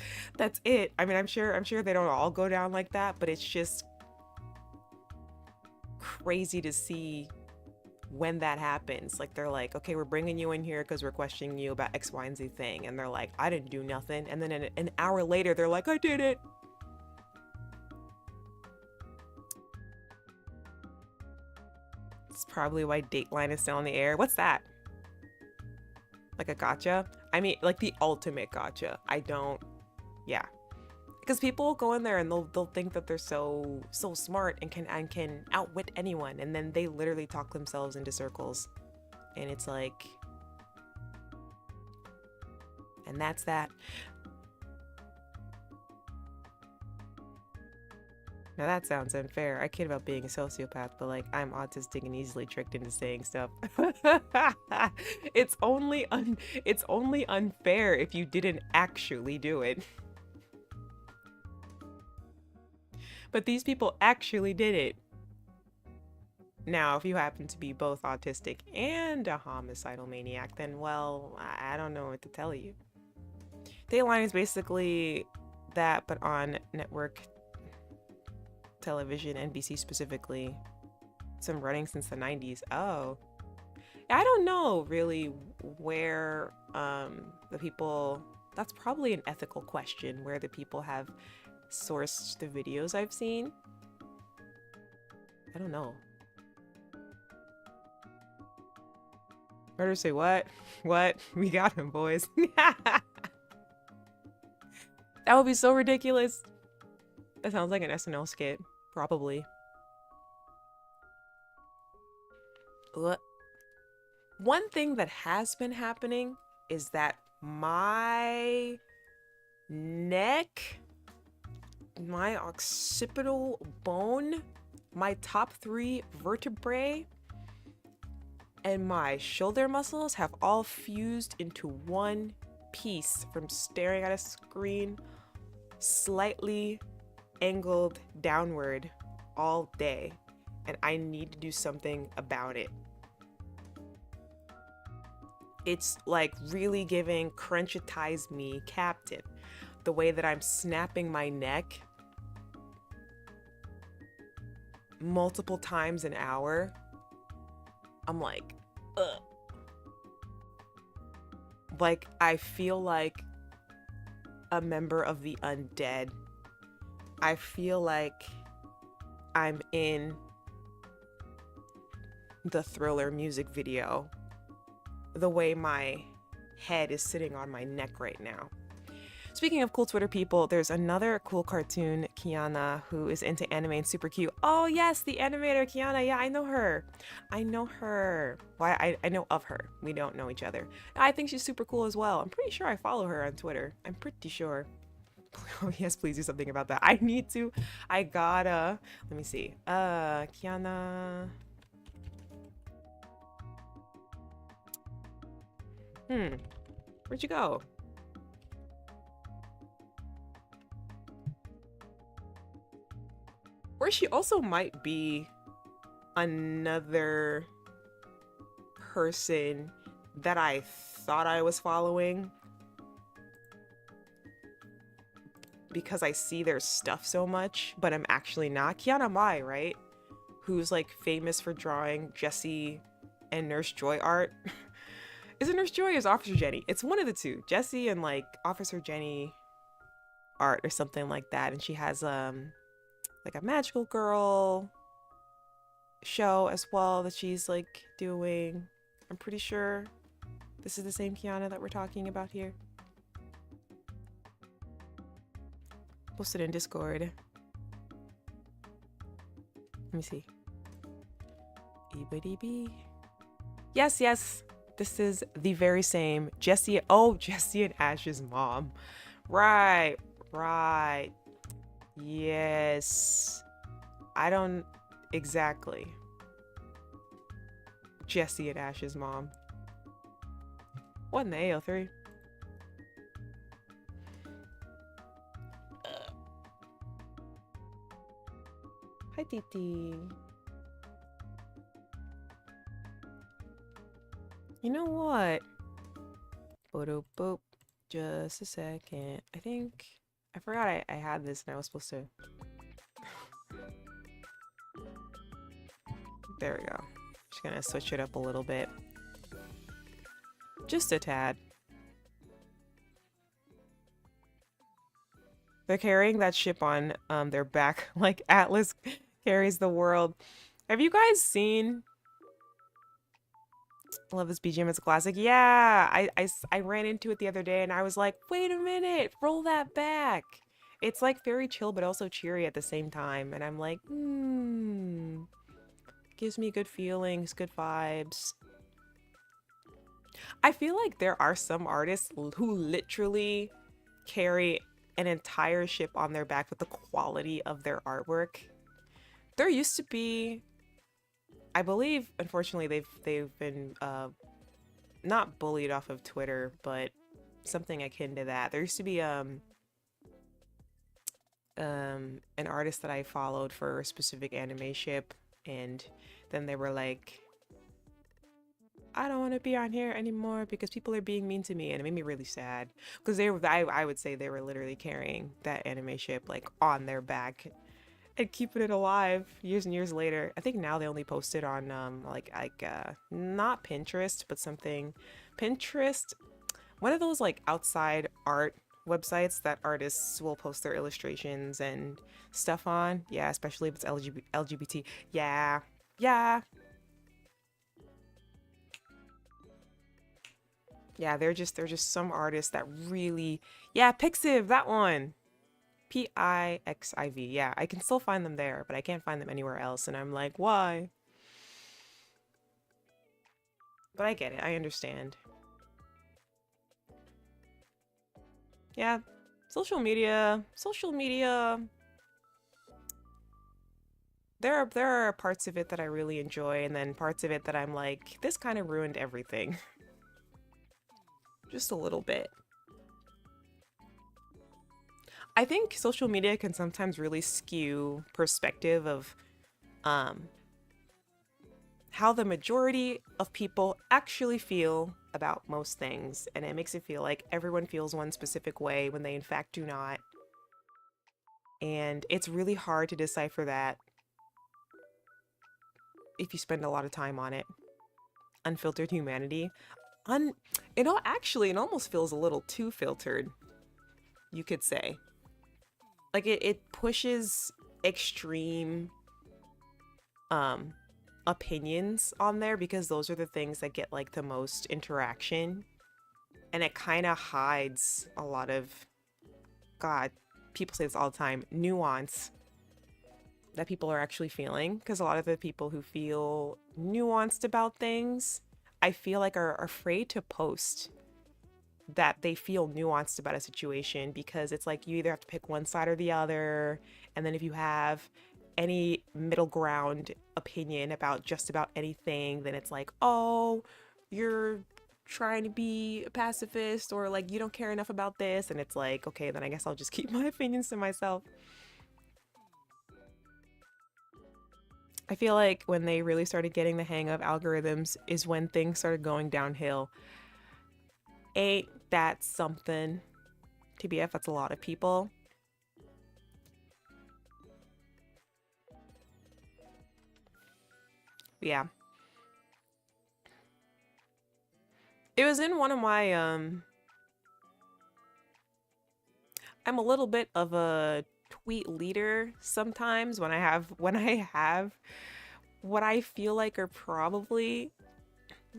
it. I mean, I'm sure they don't all go down like that, but it's just crazy to see when that happens. Like they're like, "Okay, we're bringing you in here because we're questioning you about X, Y, and Z thing," and they're like, "I didn't do nothing," and then an hour later they're like, "I did it." It's probably why Dateline is still on the air. What's that? Like a gotcha? I mean, like the ultimate gotcha. Yeah. Because people go in there and they'll think that they're so smart and can outwit anyone, and then they literally talk themselves into circles, and it's like, and that's that. Now that sounds unfair. I kid about being a sociopath, but like, I'm autistic and easily tricked into saying stuff. It's only unfair if you didn't actually do it. But these people actually did it. Now, if you happen to be both autistic and a homicidal maniac, then, well, I don't know what to tell you. Dateline is basically that, but on network television, NBC specifically. It's been running since the 90s. Oh. I don't know really where the people, that's probably an ethical question, where the people have sourced the videos I've seen. I don't know. Murder say what? What? We got him, boys. That would be so ridiculous. That sounds like an SNL skit. Probably. One thing that has been happening is that my neck, my occipital bone, my top 3 vertebrae, and my shoulder muscles have all fused into one piece from staring at a screen slightly angled downward all day, and I need to do something about it. It's like really giving crunchitize me captive. The way that I'm snapping my neck multiple times an hour, I'm like, ugh. Like, I feel like a member of the undead. I feel like I'm in the Thriller music video, the way my head is sitting on my neck right now. Speaking of cool Twitter people, there's another cool cartoon, kiANNa, who is into anime and super cute. Oh yes, the animator kiANNa. Yeah, I know her. I know her. Well, I know of her. We don't know each other. I think she's super cool as well. I'm pretty sure I follow her on Twitter. I'm pretty sure. Oh yes, please do something about that. I need to. I gotta. Let me see. kiANNa. Where'd you go? Or she also might be another person that I thought I was following because I see their stuff so much, but I'm actually not. kiANNa Mai, right? Who's like famous for drawing Jessie and Nurse Joy art. Is it Nurse Joy or is Officer Jenny? It's one of the two. Jessie and like Officer Jenny art or something like that. And she has like a magical girl show as well that she's like doing. I'm pretty sure this is the same kiANNa that we're talking about here. Posted in Discord. Let me see. EBDB. Yes, yes. This is the very same Jessie. Oh, Jessie and Ash's mom. Right, right. Yes. I don't exactly. Jessie and Ash's mom. What in the AO3? Hi, Titi. You know what? Boop, boop. Just a second. I think I forgot I had this and I was supposed to. There we go. Just gonna switch it up a little bit. Just a tad. They're carrying that ship on their back like Atlas carries the world. Have you guys seen Love This BGM? It's a classic. Yeah, I ran into it the other day and I was like, wait a minute, roll that back. it's like very chill but also cheery at the same time, and I'm like, gives me good feelings, good vibes. I feel like there are some artists who literally carry an entire ship on their back with the quality of their artwork. There used to be, I believe, unfortunately, they've been not bullied off of Twitter, but something akin to that. There used to be an artist that I followed for a specific anime ship, and then they were like, I don't want to be on here anymore because people are being mean to me, and it made me really sad because I would say they were literally carrying that anime ship like on their back and keeping it alive years and years later. I think now they only post it on not Pinterest, but something Pinterest, one of those like outside art websites that artists will post their illustrations and stuff on. Yeah, especially if it's LGBT. Yeah. Yeah. Yeah, they're just some artists that really, yeah, Pixiv, that one. Pixiv. Yeah, I can still find them there, but I can't find them anywhere else, and I'm like, why? But I get it. I understand. Yeah, social media. There are parts of it that I really enjoy, and then parts of it that I'm like, this kind of ruined everything. Just a little bit. I think social media can sometimes really skew perspective of um how the majority of people actually feel about most things, and it makes it feel like everyone feels one specific way when they in fact do not. And it's really hard to decipher that if you spend a lot of time on it. Unfiltered humanity. Un Actually it almost feels a little too filtered, you could say. Like it pushes extreme um opinions on there because those are the things that get like the most interaction, and it kind of hides a lot of, god, people say this all the time, nuance that people are actually feeling, because a lot of the people who feel nuanced about things, I feel like are afraid to post that they feel nuanced about a situation, because it's like you either have to pick one side or the other, and then if you have any middle ground opinion about just about anything, then it's like, oh, you're trying to be a pacifist, or like you don't care enough about this, and it's like, okay, then I guess I'll just keep my opinions to myself. I feel like when they really started getting the hang of algorithms is when things started going downhill. Ain't that something? TBF, that's a lot of people. Yeah. It was in one of my I'm a little bit of a tweet leader sometimes when I have what I feel like are probably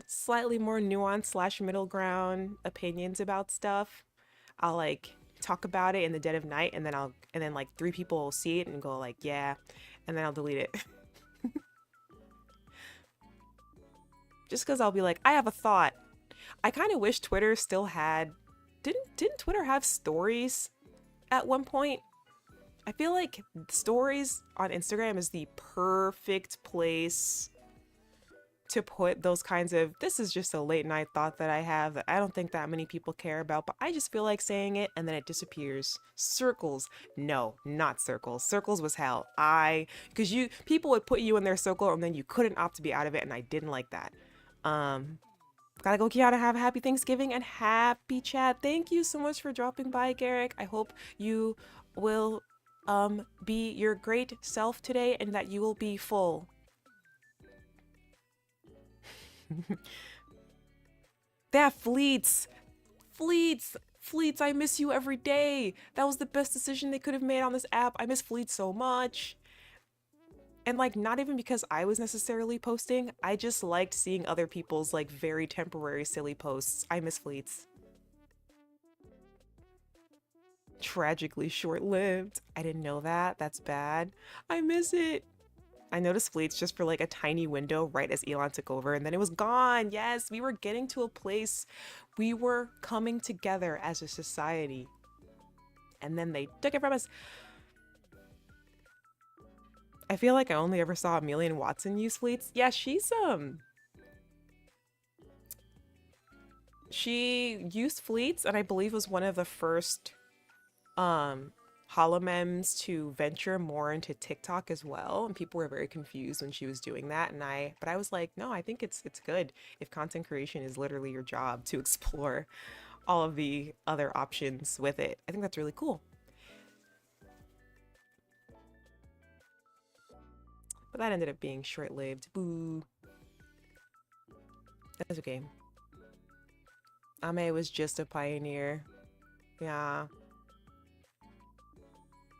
slightly more nuanced slash middle ground opinions about stuff. I'll like talk about it in the dead of night, and then like three people will see it and go like, yeah, and then I'll delete it. Just because I'll be like, I have a thought. I kind of wish Twitter still had, didn't Twitter have stories at one point? I feel like stories on Instagram is the perfect place to put those kinds of, this is just a late night thought that I have that I don't think that many people care about, but I just feel like saying it, and then it disappears. Circles. No, not circles. Circles was hell. Because people would put you in their circle and then you couldn't opt to be out of it, and I didn't like that. Gotta go, kiANNa. Have a happy Thanksgiving and happy chat. Thank you so much for dropping by, Garrick. I hope you will be your great self today, and that you will be full. That Fleets. Fleets, I miss you every day. That was the best decision they could have made on this app. I miss Fleets so much. And like, not even because I was necessarily posting, I just liked seeing other people's like very temporary silly posts. I miss Fleets. Tragically short-lived. I didn't know that. That's bad. I miss it. I noticed fleets just for like a tiny window right as Elon took over, and then it was gone. Yes, we were getting to a place. We were coming together as a society. And then they took it from us. I feel like I only ever saw Amelia and Watson use fleets. Yeah, she used fleets, and I believe was one of the first um holomems to venture more into TikTok as well, and people were very confused when she was doing that, and I was like, no, I think it's good if content creation is literally your job to explore all of the other options with it. I think that's really cool. But that ended up being short-lived. Boo. That's okay. Ame was just a pioneer. Yeah.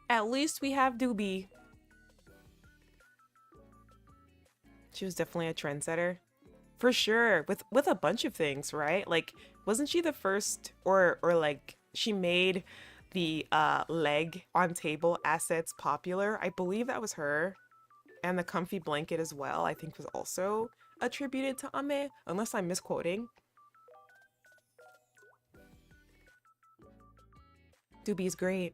At least we have Doobie. She was definitely a trendsetter. For sure. With a bunch of things, right? Like, wasn't she the first or like she made the leg on table assets popular? I believe that was her. And the comfy blanket as well, I think was also attributed to Ame, unless I'm misquoting. Doobie's great.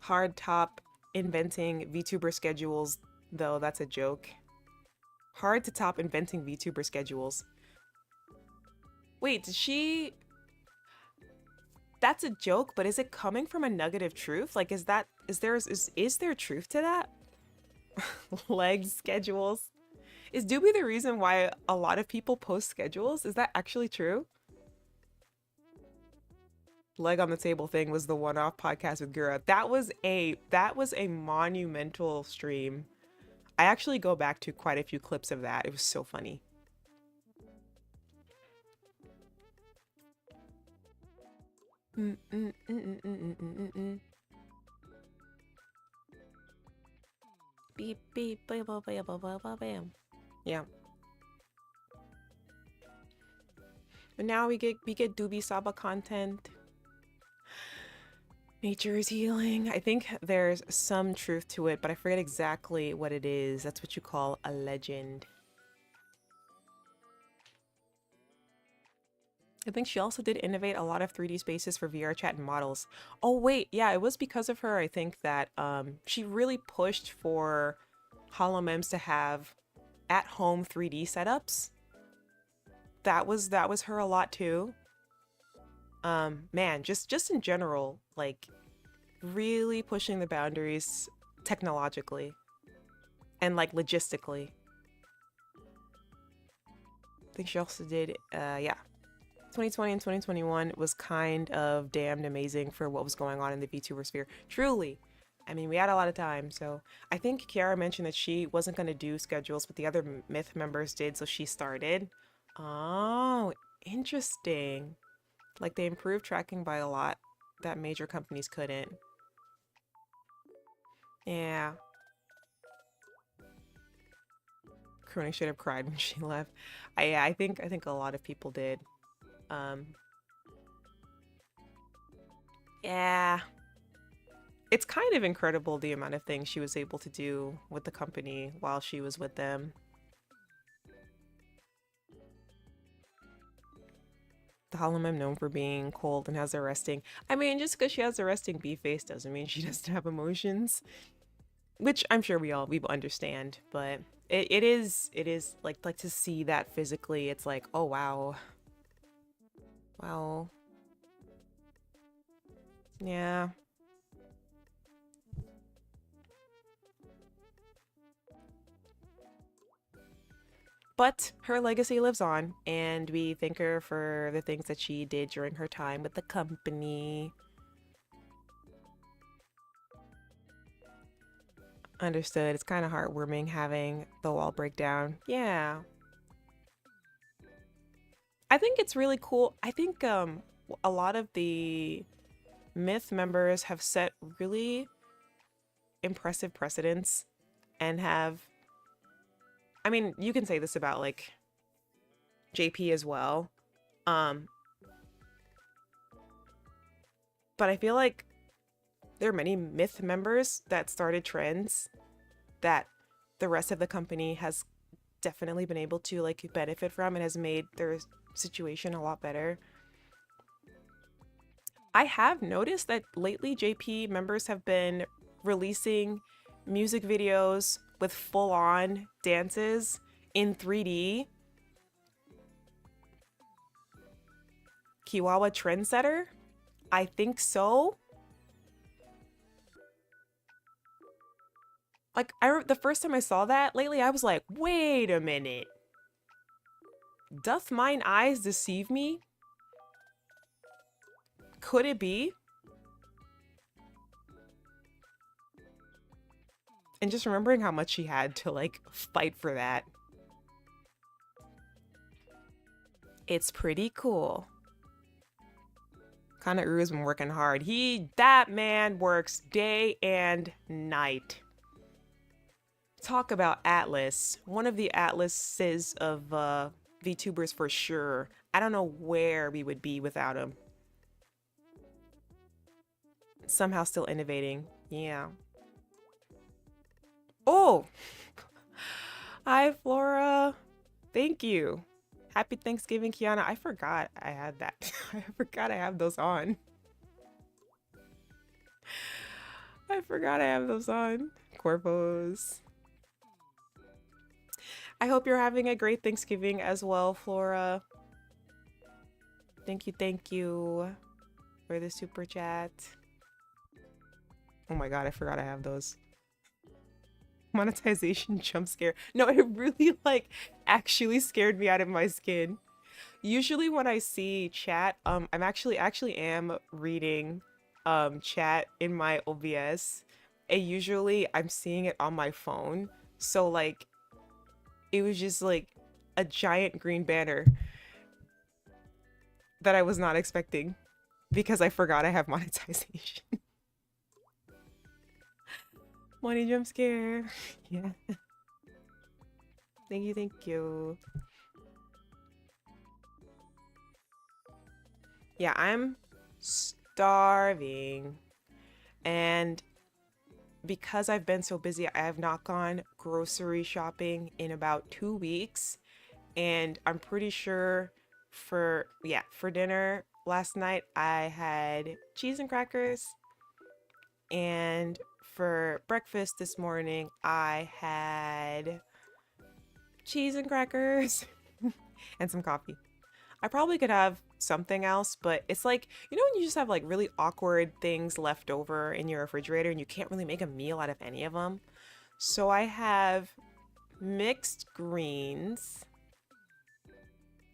Hard top inventing VTuber schedules, though that's a joke. Hard to top inventing VTuber schedules. Wait, did she... That's a joke, but is it coming from a nugget of truth? Like, is there truth to that? Leg schedules. Is Doobie the reason why a lot of people post schedules? Is that actually true? Leg on the table thing was the one-off podcast with Gura. That was a monumental stream. I actually go back to quite a few clips of that. It was so funny. Beep beep bam bam bam bam bam. Yeah. But now we get Doobie Saba content. Nature is healing. I think there's some truth to it, but I forget exactly what it is. That's what you call a legend. I think she also did innovate a lot of 3D spaces for VR chat and models. Oh wait, yeah, it was because of her, I think, that she really pushed for HoloMems to have at-home 3D setups. That was her a lot too. Man, just in general, like really pushing the boundaries technologically and like logistically. I think she also did yeah. 2020 and 2021 was kind of damned amazing for what was going on in the VTuber sphere. Truly. I mean, we had a lot of time, so I think Kiara mentioned that she wasn't going to do schedules, but the other Myth members did, so she started. Oh, interesting. Like, they improved tracking by a lot that major companies couldn't. Yeah. Crony should have cried when she left. I think a lot of people did. Um, yeah. It's kind of incredible the amount of things she was able to do with the company while she was with them. The Holomem known for being cold and has a resting. I mean, just because she has a resting bee face doesn't mean she doesn't have emotions, which I'm sure we understand. But it is like to see that physically. It's like, oh wow, wow, yeah. But her legacy lives on, and we thank her for the things that she did during her time with the company. Understood. It's kind of heartwarming having the wall break down. Yeah. I think it's really cool. I think a lot of the Myth members have set really impressive precedents and have, I mean, you can say this about like JP as well. Um But I feel like there are many myth members that started trends that the rest of the company has definitely been able to like benefit from and has made their situation a lot better. I have noticed that lately JP members have been releasing music videos with full-on dances in 3D. Kiwawa trendsetter? I think so. Like, the first time I saw that lately, I was like, wait a minute. Doth mine eyes deceive me? Could it be? And just remembering how much she had to, like, fight for that. It's pretty cool. Kana-Uru's been working hard. That man works day and night. Talk about Atlas. One of the Atlases of VTubers for sure. I don't know where we would be without him. Somehow still innovating. Yeah. Oh! Hi, Flora. Thank you. Happy Thanksgiving, kiANNa. I forgot I had that. I forgot I have those on. I forgot I have those on. Corpos. I hope you're having a great Thanksgiving as well, Flora. Thank you for the super chat. Oh my god, I forgot I have those. Monetization jump scare. No, it really like actually scared me out of my skin. Usually when I see chat, I'm actually am reading chat in my OBS. And usually I'm seeing it on my phone. So like it was just like a giant green banner that I was not expecting because I forgot I have monetization. Money jump scare. Yeah. Thank you. Yeah, I'm starving. And because I've been so busy, I have not gone grocery shopping in about 2 weeks. And I'm pretty sure for dinner last night, I had cheese and crackers. And for breakfast this morning, I had cheese and crackers and some coffee. I probably could have something else, but it's like, you know, when you just have like really awkward things left over in your refrigerator and you can't really make a meal out of any of them. So I have mixed greens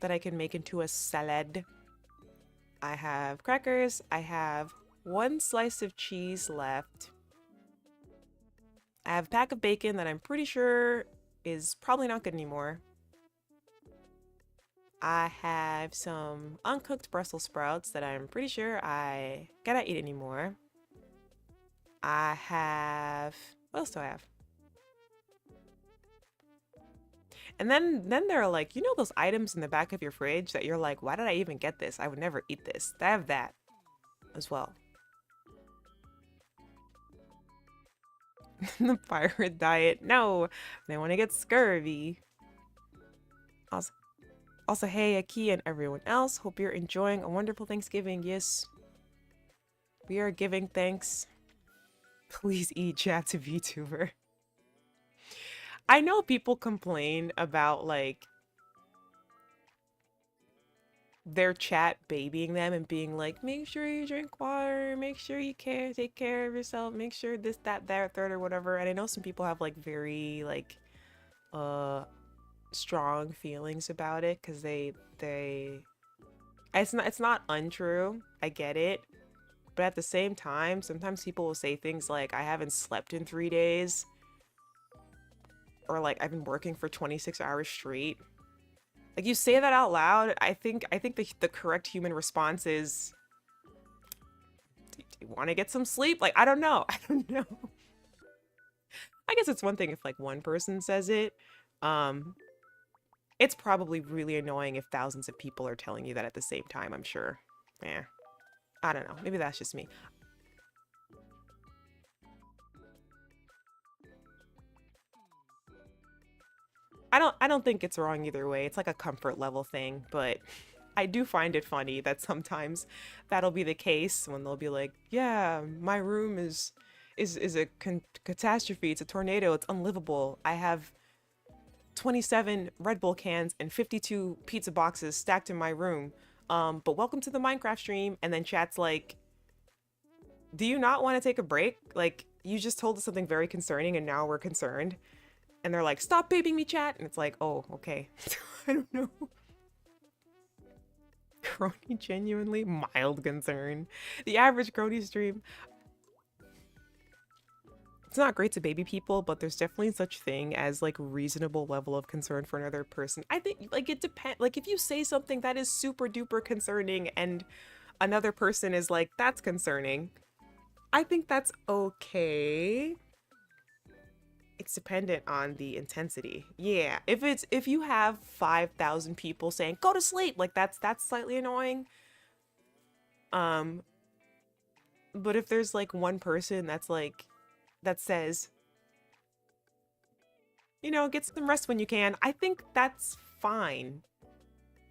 that I can make into a salad. I have crackers. I have 1 slice of cheese left. I have a pack of bacon that I'm pretty sure is probably not good anymore. I have some uncooked Brussels sprouts that I'm pretty sure I cannot eat anymore. I have... what else do I have? And then there are like, you know those items in the back of your fridge that you're like, why did I even get this? I would never eat this. I have that as well. The pirate diet. No, they want to get scurvy. Also, hey, Aki and everyone else. Hope you're enjoying a wonderful Thanksgiving. Yes, we are giving thanks. Please eat, chat's a VTuber. I know people complain about like their chat babying them and being like, make sure you drink water, make sure you take care of yourself, make sure this, that, third, or whatever. And I know some people have like very like strong feelings about it because it's not untrue. I get it. But at the same time, sometimes people will say things like, I haven't slept in 3 days. Or like, I've been working for 26 hours straight. Like, you say that out loud, I think the correct human response is, do you want to get some sleep? Like, I don't know. I don't know. I guess it's one thing if like one person says it. It's probably really annoying if thousands of people are telling you that at the same time, I'm sure. Yeah. I don't know. Maybe that's just me. I don't think it's wrong either way. It's like a comfort level thing, but I do find it funny that sometimes that'll be the case when they'll be like, "Yeah, my room is a catastrophe. It's a tornado. It's unlivable. I have 27 Red Bull cans and 52 pizza boxes stacked in my room. But welcome to the Minecraft stream." And then chat's like, "Do you not want to take a break? Like, you just told us something very concerning and now we're concerned." And they're like, "Stop babying me, chat." And it's like, oh, okay. I don't know. Crony genuinely mild concern. The average crony stream. It's not great to baby people, but there's definitely such thing as like reasonable level of concern for another person. I think like it depends. Like if you say something that is super duper concerning and another person is like, "That's concerning," I think that's okay. It's dependent on the intensity. Yeah, if you have 5,000 people saying go to sleep, like that's slightly annoying. Um, but if there's like one person that's like that says, you know, get some rest when you can, I think that's fine.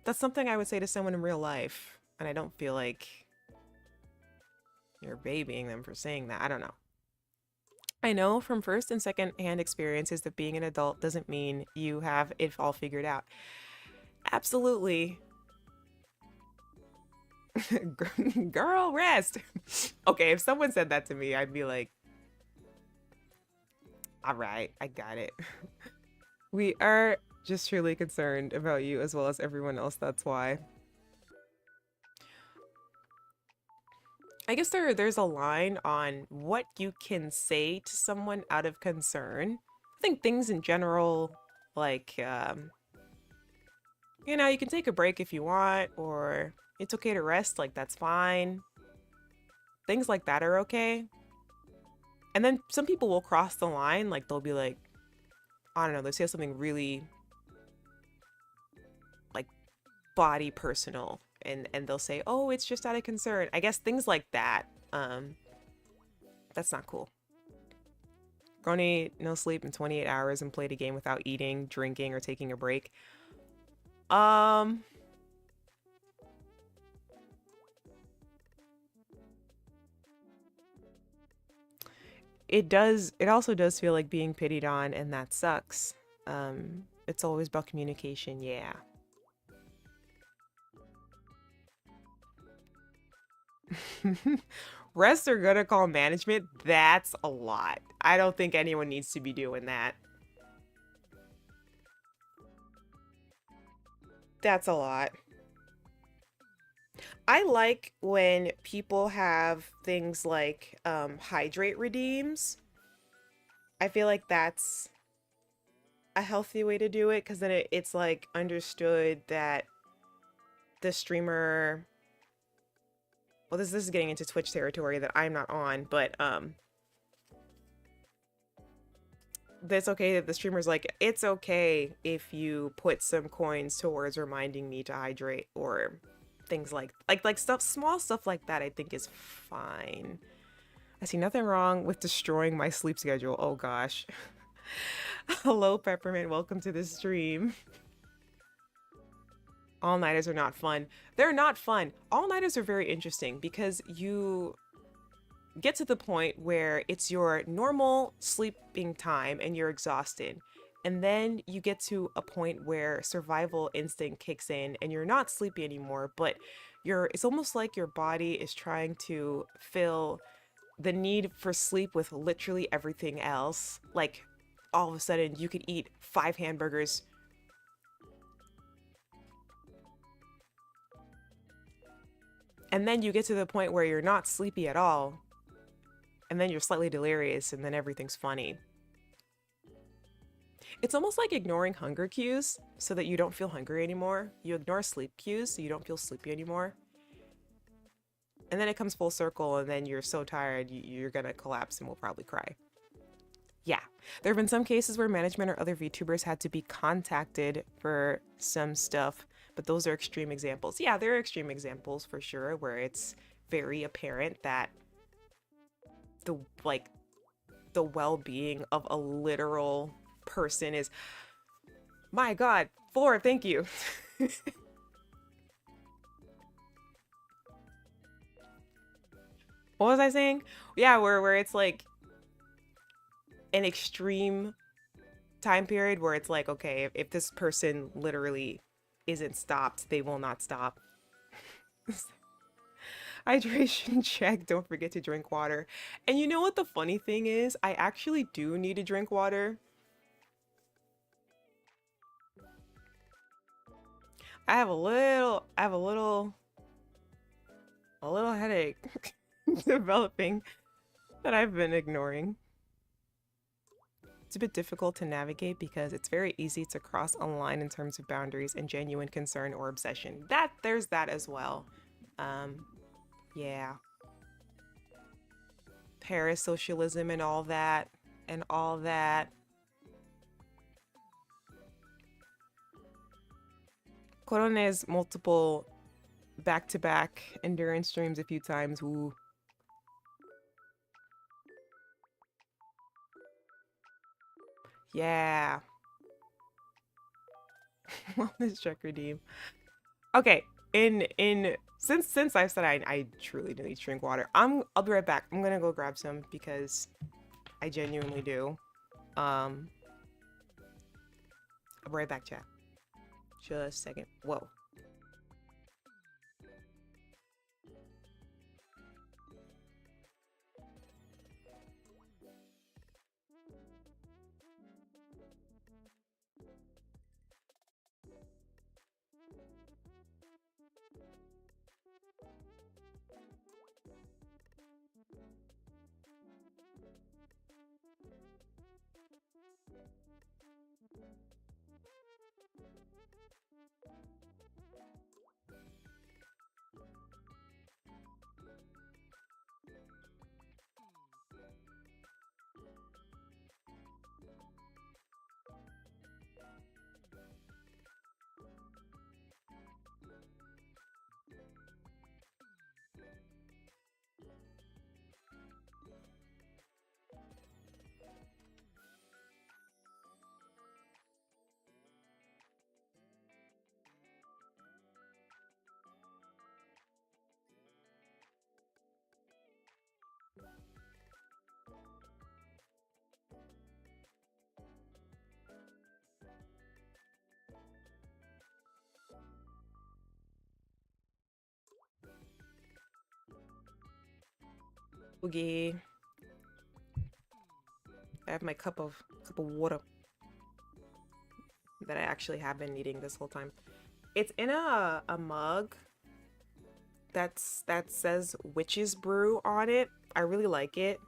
That's something I would say to someone in real life, and I don't feel like you're babying them for saying that. I don't know. I know from first and second hand experiences that being an adult doesn't mean you have it all figured out. Absolutely. Girl, rest. Okay, if someone said that to me, I'd be like, all right, I got it. We are just truly concerned about you as well as everyone else, that's why. I guess there's a line on what you can say to someone out of concern. I think things in general, like, you know, you can take a break if you want, or it's okay to rest, like, that's fine. Things like that are okay. And then some people will cross the line, like, they'll be like, I don't know, they say something really, like, body personal. And they'll say, "Oh, it's just out of concern." I guess things like that. That's not cool. Grony, no sleep in 28 hours and played a game without eating, drinking, or taking a break. It also does feel like being pitied on, and that sucks. It's always about communication, yeah. Rest are gonna call management. That's a lot. I don't think anyone needs to be doing that. That's a lot. I like when people have things like hydrate redeems. I feel like that's a healthy way to do it because then it's like understood that the streamer, well, this is getting into Twitch territory that I'm not on, but that's okay that the streamer's like, it's okay if you put some coins towards reminding me to hydrate, or things like stuff, small stuff like that, I think is fine. I see nothing wrong with destroying my sleep schedule. Oh gosh. Hello, Peppermint. Welcome to the stream. All-nighters are not fun. They're not fun. All-nighters are very interesting because you get to the point where it's your normal sleeping time and you're exhausted. And then you get to a point where survival instinct kicks in and you're not sleepy anymore, but it's almost like your body is trying to fill the need for sleep with literally everything else. Like all of a sudden you could eat 5 hamburgers. And then you get to the point where you're not sleepy at all. And then you're slightly delirious and then everything's funny. It's almost like ignoring hunger cues so that you don't feel hungry anymore. You ignore sleep cues so you don't feel sleepy anymore. And then it comes full circle and then you're so tired you're gonna collapse and will probably cry. Yeah, there have been some cases where management or other VTubers had to be contacted for some stuff, but those are extreme examples. Yeah, there are extreme examples for sure where it's very apparent that the like the well-being of a literal person is, my God, Floor, thank you. What was I saying? Yeah, where it's like an extreme time period where it's like, okay, if this person literally isn't stopped, they will not stop. Hydration check. Don't forget to drink water. And you know what the funny thing is? I actually do need to drink water. A little headache developing that I've been ignoring. It's a bit difficult to navigate because it's very easy to cross a line in terms of boundaries and genuine concern or obsession. There's that as well. Um, yeah. Parasocialism and all that, and all that. Corone's multiple back-to-back endurance streams a few times. Ooh. Yeah. Wellness check redeem. Okay. Since I've said I truly need to drink water, I'll be right back. I'm gonna go grab some because I genuinely do. I'll be right back, chat. Just a second. Whoa. Okay. I have my cup of water that I actually have been needing this whole time. It's in a mug that says Witch's Brew on it. I really like it.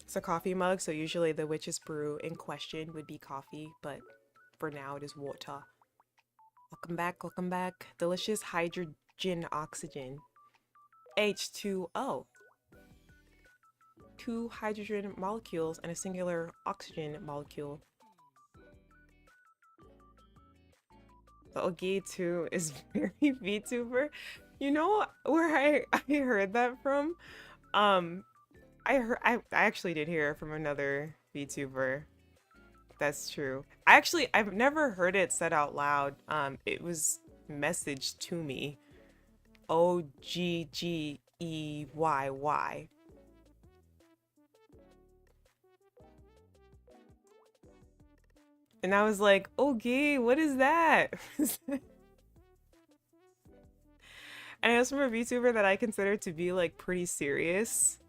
It's a coffee mug, so usually the Witch's Brew in question would be coffee, but for now it is water. Welcome back, welcome back. Delicious hydrogen oxygen. H2O. 2 hydrogen molecules and a singular oxygen molecule. The Ogi2 is very VTuber. You know where I heard that from? I actually did hear it from another VTuber. That's true. I've never heard it said out loud. It was messaged to me. OGGEYY. And I was like, okay, what is that? And it was from a VTuber that I consider to be like pretty serious.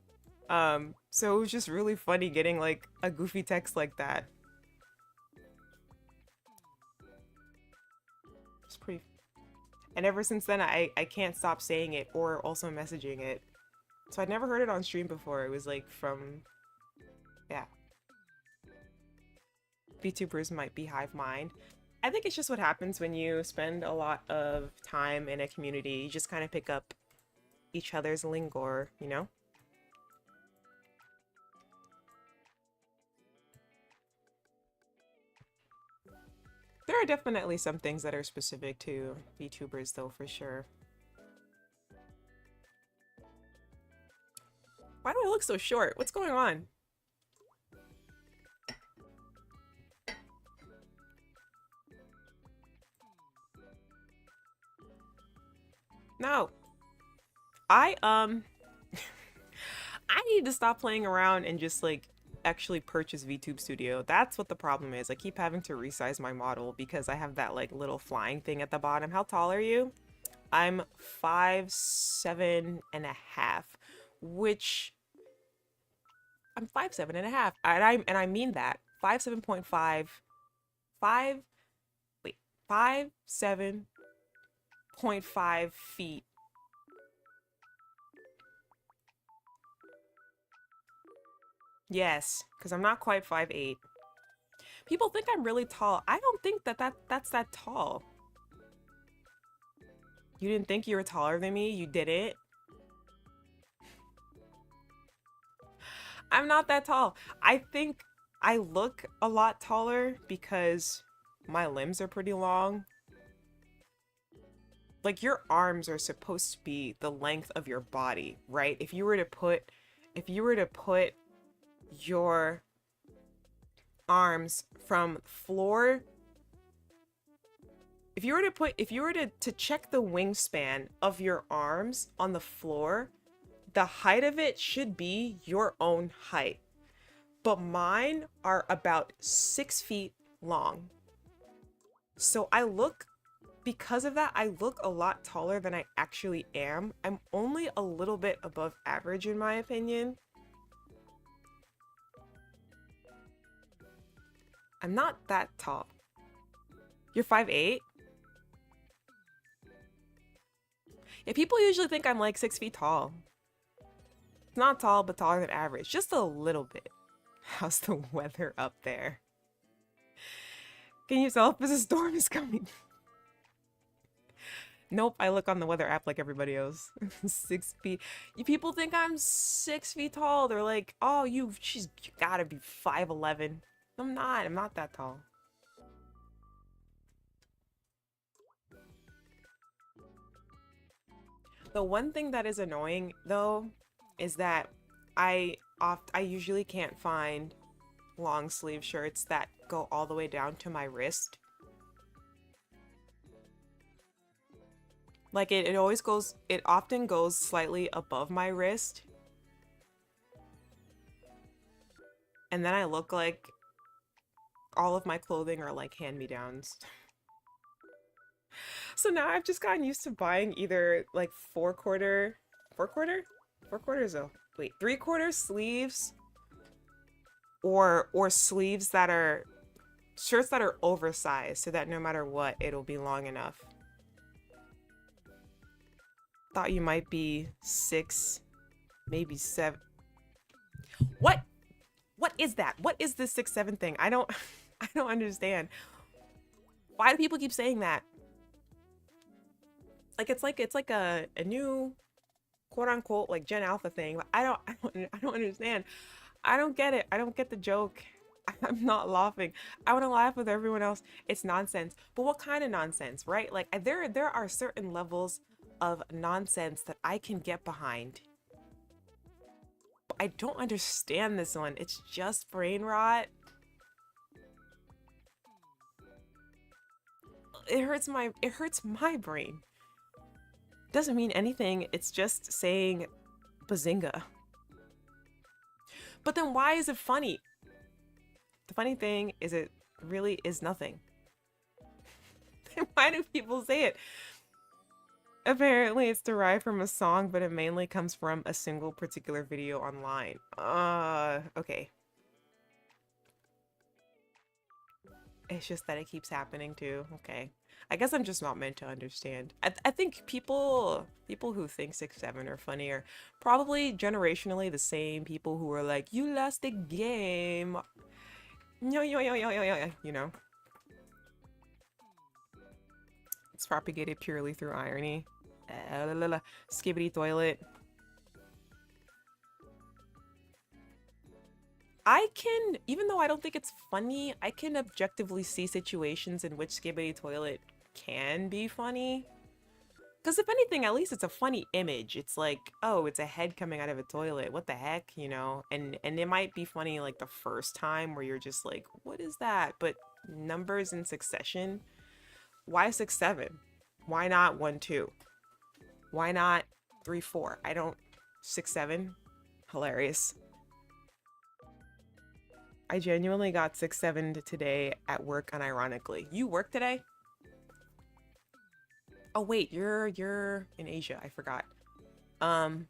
So it was just really funny getting like a goofy text like that. It's pretty. And ever since then, I can't stop saying it or also messaging it. So I'd never heard it on stream before. It was like from, yeah. VTubers might be hive mind. I think it's just what happens when you spend a lot of time in a community. You just kind of pick up each other's lingo, you know? There are definitely some things that are specific to VTubers though, for sure. Why do I look so short? What's going on? No. I I need to stop playing around and just like actually purchase VTube Studio. That's what the problem is. I keep having to resize my model because I have that like little flying thing at the bottom. How tall are you? I'm 5'7.5", which I'm 5'7.5", and I mean that 5'7.5", 5'7.5" feet. Yes, because I'm not quite 5'8". People think I'm really tall. I don't think that's that tall. You didn't think you were taller than me? You didn't? I'm not that tall. I think I look a lot taller because my limbs are pretty long. Like, your arms are supposed to be the length of your body, right? If you were to put your arms from floor, if you were to check the wingspan of your arms on the floor, the height of it should be your own height. But mine are about 6 feet long. So because of that, I look a lot taller than I actually am. I'm only a little bit above average in my opinion. I'm not that tall. You're 5'8"? Yeah, people usually think I'm like 6 feet tall. Not tall, but taller than average. Just a little bit. How's the weather up there? Can you tell if a storm is coming? Nope, I look on the weather app like everybody else. 6 feet. People think I'm 6 feet tall. They're like, oh, you gotta be 5'11". I'm not that tall. The one thing that is annoying though is that I usually can't find long sleeve shirts that go all the way down to my wrist. Like it often goes slightly above my wrist. And then I look like all of my clothing are like hand-me-downs. So now I've just gotten used to buying either like 3/4 sleeves or sleeves that are shirts that are oversized so that no matter what, it'll be long enough. Thought you might be 6, maybe 7. What is that? What is this 6'7" thing? I don't understand. Why do people keep saying that? Like it's like a new quote unquote like Gen Alpha thing. But I don't understand. I don't get it. I don't get the joke. I'm not laughing. I want to laugh with everyone else. It's nonsense. But what kind of nonsense, right? Like there are certain levels of nonsense that I can get behind. But I don't understand this one. It's just brain rot. It hurts my brain. Doesn't mean anything. It's just saying bazinga. But then why is it funny? The funny thing is it really is nothing. Why do people say it? Apparently it's derived from a song, but it mainly comes from a single particular video online. Okay. It's just that it keeps happening too. Okay. I guess I'm just not meant to understand. I think people who think 6'7" are funny are probably generationally the same people who are like, you lost the game. You know? It's propagated purely through irony. Skibbity toilet. I can, even though I don't think it's funny, I can objectively see situations in which Skibbity Toilet can be funny. Because if anything, at least it's a funny image. It's like, oh, it's a head coming out of a toilet. What the heck, you know? And it might be funny like the first time where you're just like, what is that? But numbers in succession, why 6 7? Why not 1 2? Why not 3 4? I don't 6 7. Hilarious. I genuinely got 6 7 today at work unironically. You work today? Oh wait, you're in Asia. I forgot. Um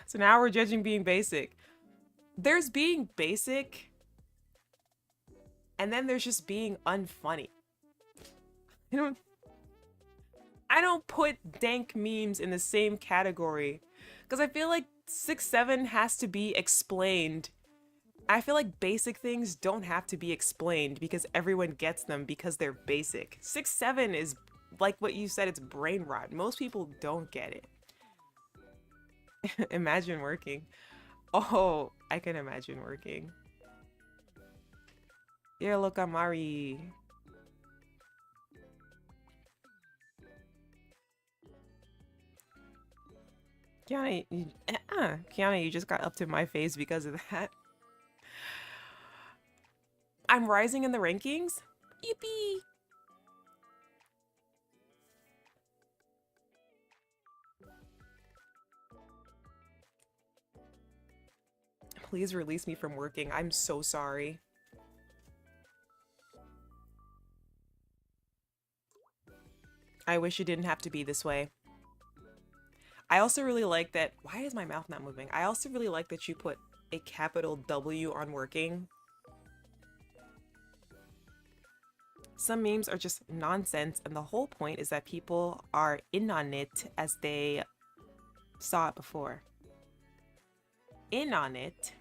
so now we're judging being basic. There's being basic and then there's just being unfunny. I don't I don't put dank memes in the same category because I feel like 6 7 has to be explained. I feel like basic things don't have to be explained because everyone gets them because they're basic. 6 7 is like what you said, it's brain rot. Most people don't get it. Imagine working. Oh, I can imagine working. Yeah, look, Amari. kiANNa, you just got up to my face because of that. I'm rising in the rankings? Yippee! Please release me from working. I'm so sorry. I wish it didn't have to be this way. I also really like that. Why is my mouth not moving? I also really like that you put a capital W on working. Some memes are just nonsense, and the whole point is that people are in on it as they saw it before. In on it.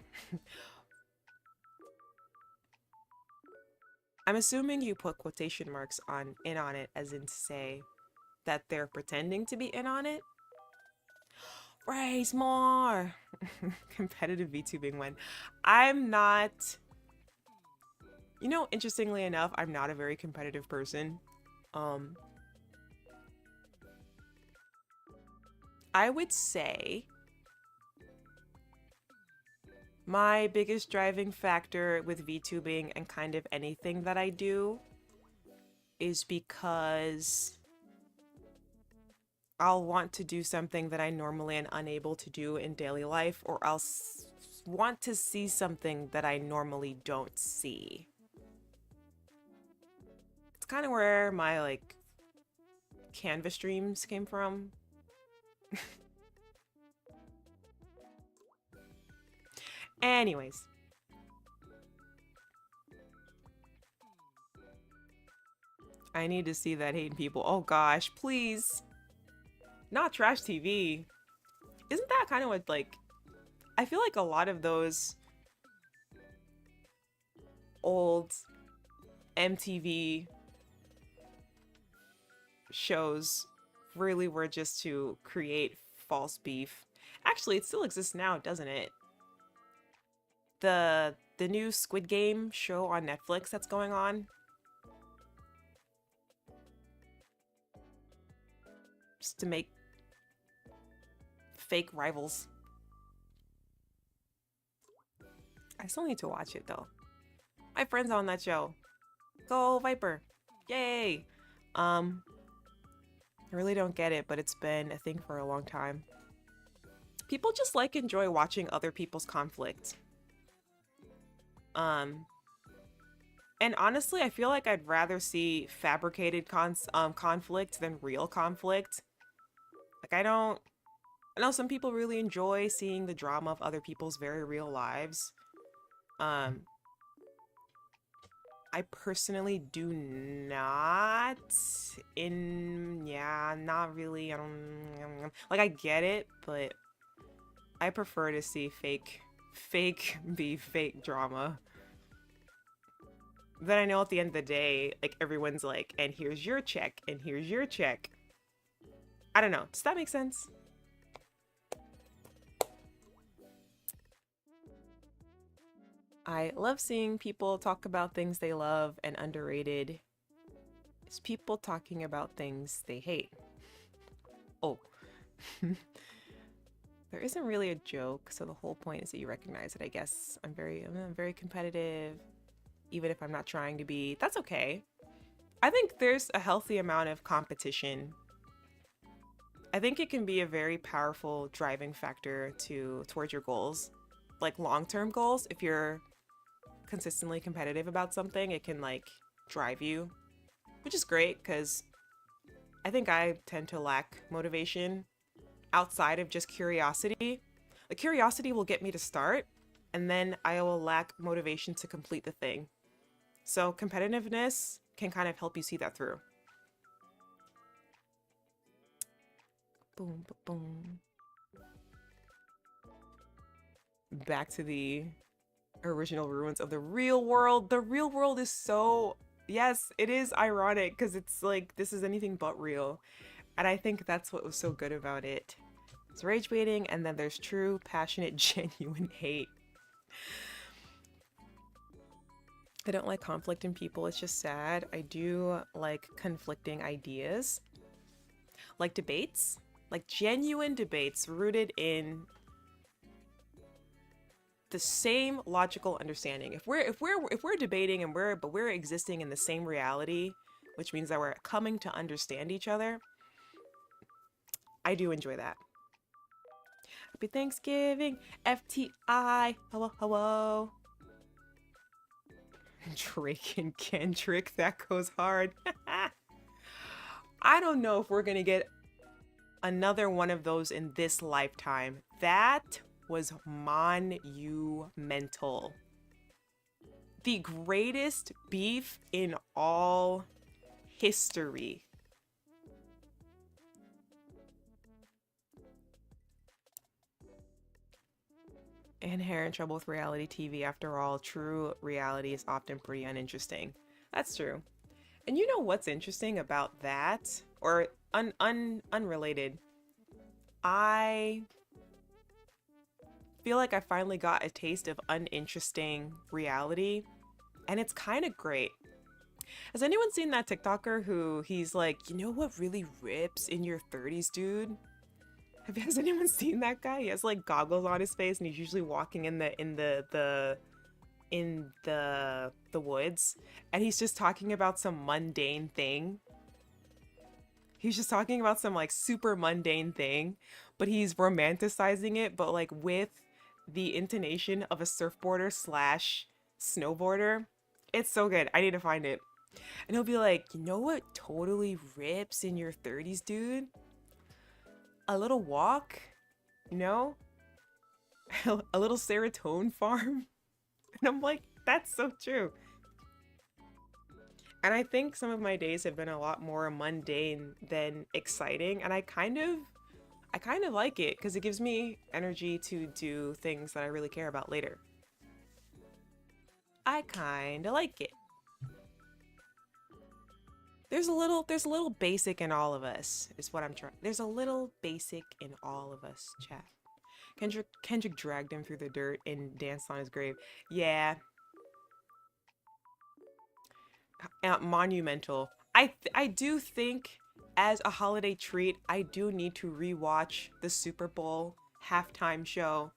I'm assuming you put quotation marks on in on it as in to say that they're pretending to be in on it. Raise more! Competitive VTubing when I'm not. You know, interestingly enough, I'm not a very competitive person. I would say my biggest driving factor with VTubing and kind of anything that I do is because I'll want to do something that I normally am unable to do in daily life, or I'll want to see something that I normally don't see. It's kind of where my like Canvas streams came from. Anyways. I need to see that hating people. Oh gosh, please. Not trash TV. Isn't that kind of what, like, I feel like a lot of those old MTV shows really were just to create false beef. Actually, it still exists now, doesn't it? The new Squid Game show on Netflix that's going on. Just to make fake rivals. I still need to watch it though. My friend's on that show. Go Viper. Yay. I really don't get it, but it's been a thing for a long time. People just like enjoy watching other people's conflict. And honestly, I feel like I'd rather see fabricated conflict than real conflict. Like I know some people really enjoy seeing the drama of other people's very real lives. I personally do not. Not really. I don't like. I get it, but I prefer to see fake be fake drama. Then I know at the end of the day, like everyone's like, and here's your check, and here's your check. I don't know. Does that make sense? I love seeing people talk about things they love and underrated is people talking about things they hate. Oh. There isn't really a joke, so the whole point is that you recognize it, I guess. I'm very competitive, even if I'm not trying to be. That's okay. I think there's a healthy amount of competition. I think it can be a very powerful driving factor towards your goals. Like long-term goals, if you're consistently competitive about something, it can like drive you, which is great because I think I tend to lack motivation outside of just curiosity. The curiosity will get me to start, and then I will lack motivation to complete the thing. So competitiveness can kind of help you see that through. Boom, boom. Back to the original ruins of the real world. The real world is so, yes, it is ironic because it's like this is anything but real. And I think that's what was so good about it. It's rage baiting, and then there's true, passionate, genuine hate. I don't like conflict in people, it's just sad. I do like conflicting ideas. Like debates, like genuine debates rooted in the same logical understanding. If we're debating and we're existing in the same reality, which means that we're coming to understand each other, I do enjoy that. Happy Thanksgiving, FTI, hello, hello. Drake and Kendrick, that goes hard. I don't know if we're gonna get another one of those in this lifetime. That was monumental. The greatest beef in all history. Inherent trouble with reality TV. After all, true reality is often pretty uninteresting. That's true. And you know what's interesting about that? Or unrelated. I feel like I finally got a taste of uninteresting reality, and it's kind of great. Has anyone seen that TikToker who he's like, you know what really rips in your 30s, dude? Has anyone seen that guy? He has like goggles on his face, and he's usually walking in the woods, and he's just talking about some mundane thing. He's just talking about some like super mundane thing, but he's romanticizing it, but like with the intonation of a surfboarder slash snowboarder. It's so good. I need to find it. And he'll be like, you know what totally rips in your 30s, dude? A little walk, you know? A little serotonin farm. And I'm like, that's so true. And I think some of my days have been a lot more mundane than exciting, and I kind of like it because it gives me energy to do things that I really care about later. I kind of like it. There's a little basic in all of us, is what I'm trying. There's a little basic in all of us, chat. Kendrick dragged him through the dirt and danced on his grave. Yeah. Monumental. I do think as a holiday treat, I do need to rewatch the Super Bowl halftime show.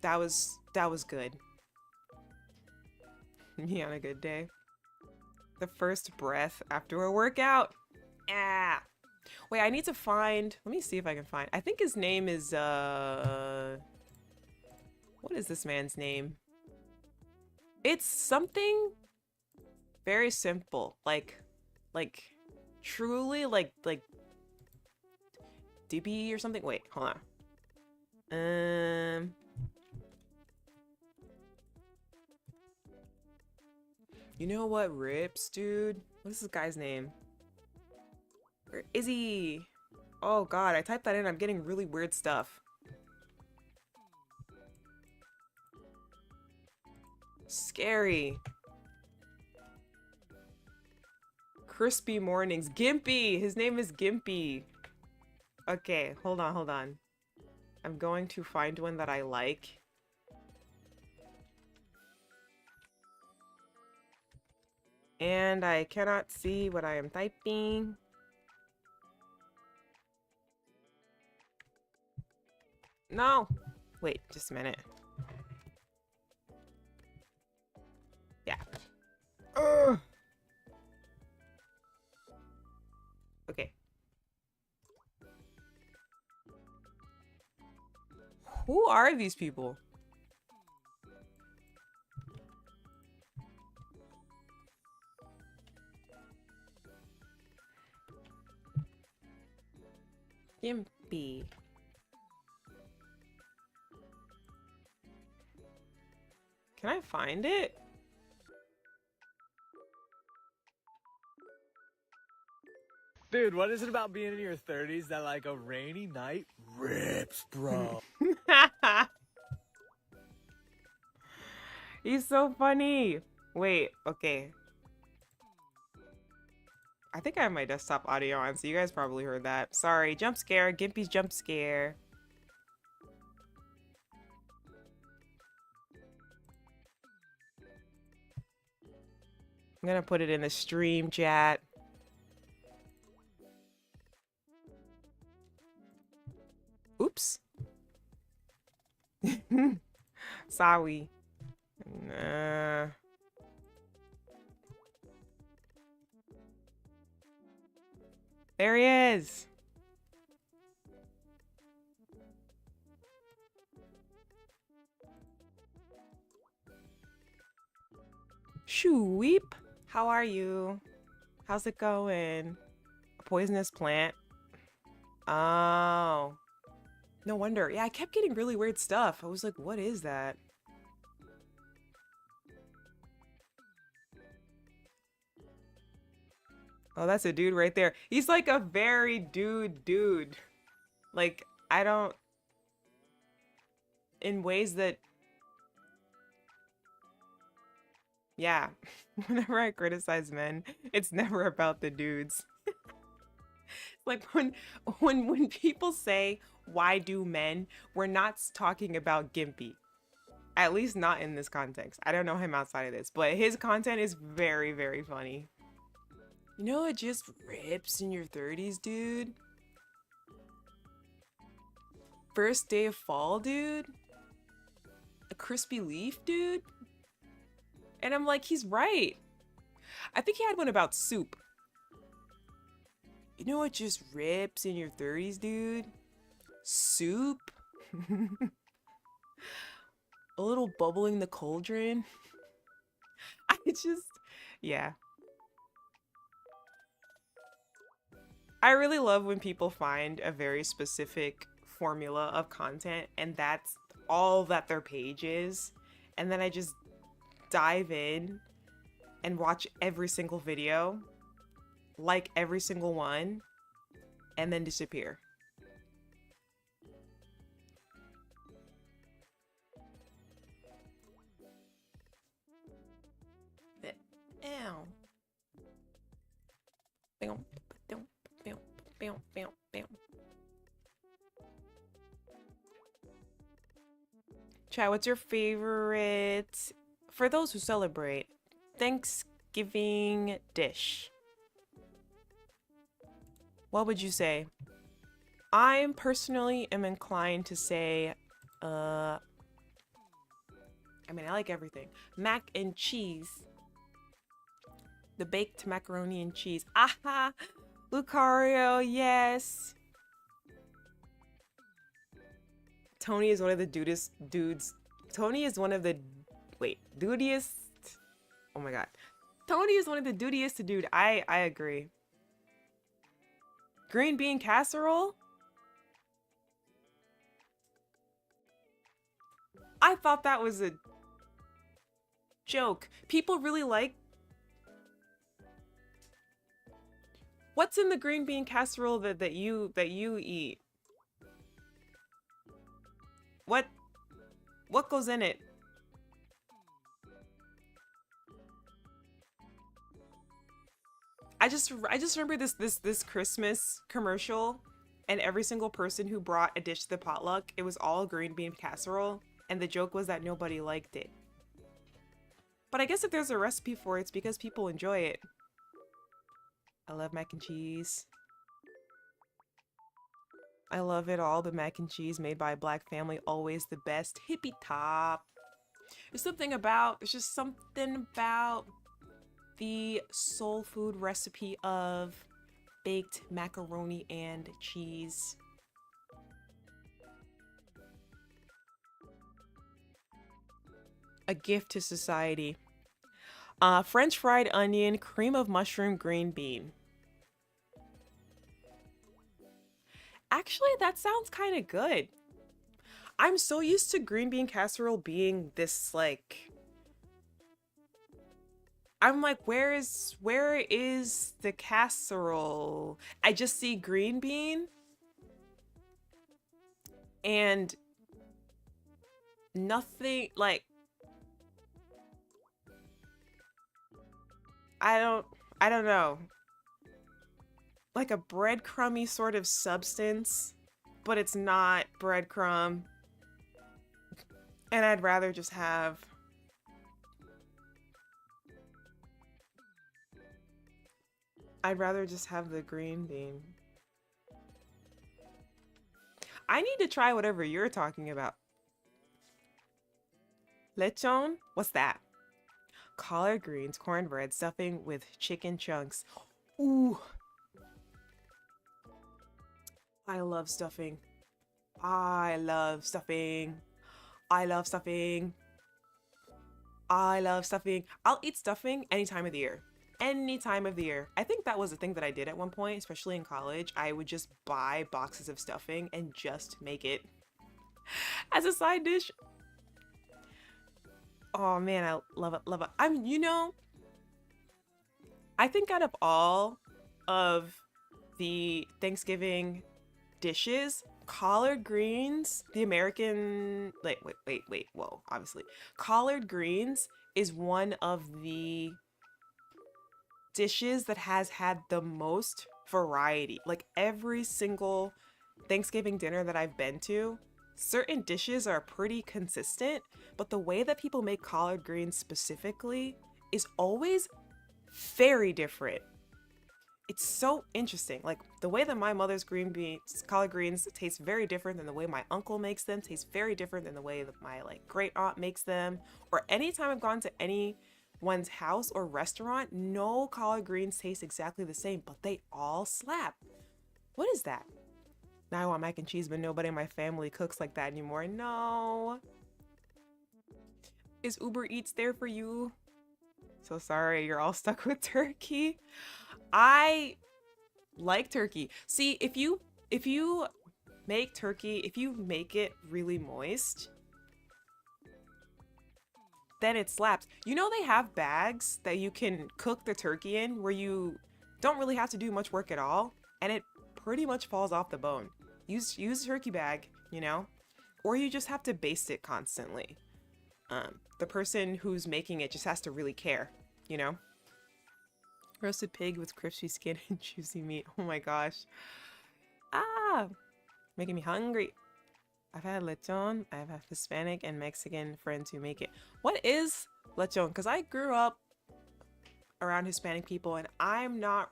That was good. Me on a good day. The first breath after a workout. Ah. Wait, I need to find, let me see if I can find. I think his name is what is this man's name? It's something very simple, like truly like Dibby or something. Wait, hold on. You know what rips, dude? What's this guy's name? Where is he? Oh god, I typed that in. I'm getting really weird stuff. Scary. Crispy Mornings. Gimpy! His name is Gimpy. Okay, hold on. I'm going to find one that I like. And I cannot see what I am typing. No! Wait, just a minute. Yeah. Ugh. Okay. Who are these people? Gimpy. Can I find it? Dude, what is it about being in your 30s that like a rainy night rips, bro? He's so funny. Wait, okay. I think I have my desktop audio on, so you guys probably heard that. Sorry, jump scare, Gimpy's jump scare. I'm gonna put it in the stream chat. Oops. Sorry. Nah. There he is. Shweep. How are you? How's it going? A poisonous plant? Oh. No wonder. Yeah, I kept getting really weird stuff. I was like, what is that? Oh, that's a dude right there. He's like a very dude. Like, I don't... In ways that... Yeah. Whenever I criticize men, it's never about the dudes. Like when people say, why do men? We're not talking about Gimpy. At least not in this context. I don't know him outside of this, but his content is very, very funny. You know, it just rips in your 30s, dude. First day of fall, dude. A crispy leaf, dude. And I'm like, he's right. I think he had one about soup. You know what just rips in your 30s, dude? Soup. A little bubbling the cauldron. I just, yeah. I really love when people find a very specific formula of content and that's all that their page is. And then I just dive in and watch every single video, like every single one, and then disappear. Ow. Chat, what's your favorite, for those who celebrate, Thanksgiving dish? What would you say? I personally am inclined to say, I mean, I like everything. Mac and cheese. The baked macaroni and cheese. Aha! Lucario, yes! Tony is one of the dudes. Tony is one of the, wait, dudiest? Oh my god. Tony is one of the dudiest dude. I agree. Green bean casserole? I thought that was a joke. People really like... What's in the green bean casserole that you eat? What goes in it? I just remember this Christmas commercial, and every single person who brought a dish to the potluck, it was all green bean casserole, and the joke was that nobody liked it. But I guess if there's a recipe for it, it's because people enjoy it. I love mac and cheese. I love it all, but mac and cheese made by a black family, always the best. Hippie top. There's just something about the soul food recipe of baked macaroni and cheese. A gift to society. French fried onion, cream of mushroom, green bean. Actually, that sounds kind of good. I'm so used to green bean casserole being this like I'm like, where is the casserole? I just see green bean and nothing like I don't know. Like a breadcrumby sort of substance, but it's not breadcrumb. And I'd rather just have the green bean. I need to try whatever you're talking about. Lechon? What's that? Collard greens, cornbread, stuffing with chicken chunks. Ooh. I love stuffing. I love stuffing. I love stuffing. I love stuffing. I'll eat stuffing any time of the year. Any time of the year. I think that was a thing that I did at one point, especially in college. I would just buy boxes of stuffing and just make it as a side dish. Oh man, I love it, love it. I think out of all of the Thanksgiving dishes, collard greens, the American, like, wait, whoa, obviously. Collard greens is one of the dishes that has had the most variety. Like every single Thanksgiving dinner that I've been to, certain dishes are pretty consistent, but the way that people make collard greens specifically is always very different. It's so interesting. Like the way that my mother's collard greens taste very different than the way my uncle makes them, tastes very different than the way that my like great aunt makes them. Or anytime I've gone to anyone's house or restaurant, no collard greens taste exactly the same, but they all slap. What is that? Now I want mac and cheese, but nobody in my family cooks like that anymore. No. Is Uber Eats there for you? So sorry, you're all stuck with turkey. I like turkey. See, if you make turkey, if you make it really moist, then it slaps. You know they have bags that you can cook the turkey in where you don't really have to do much work at all, and it pretty much falls off the bone. Use a turkey bag, you know? Or you just have to baste it constantly. The person who's making it just has to really care, you know? Roasted pig with crispy skin and juicy meat. Oh my gosh. Ah! Making me hungry. I've had lechon. I've had Hispanic and Mexican friends who make it. What is lechon? Because I grew up around Hispanic people and I'm not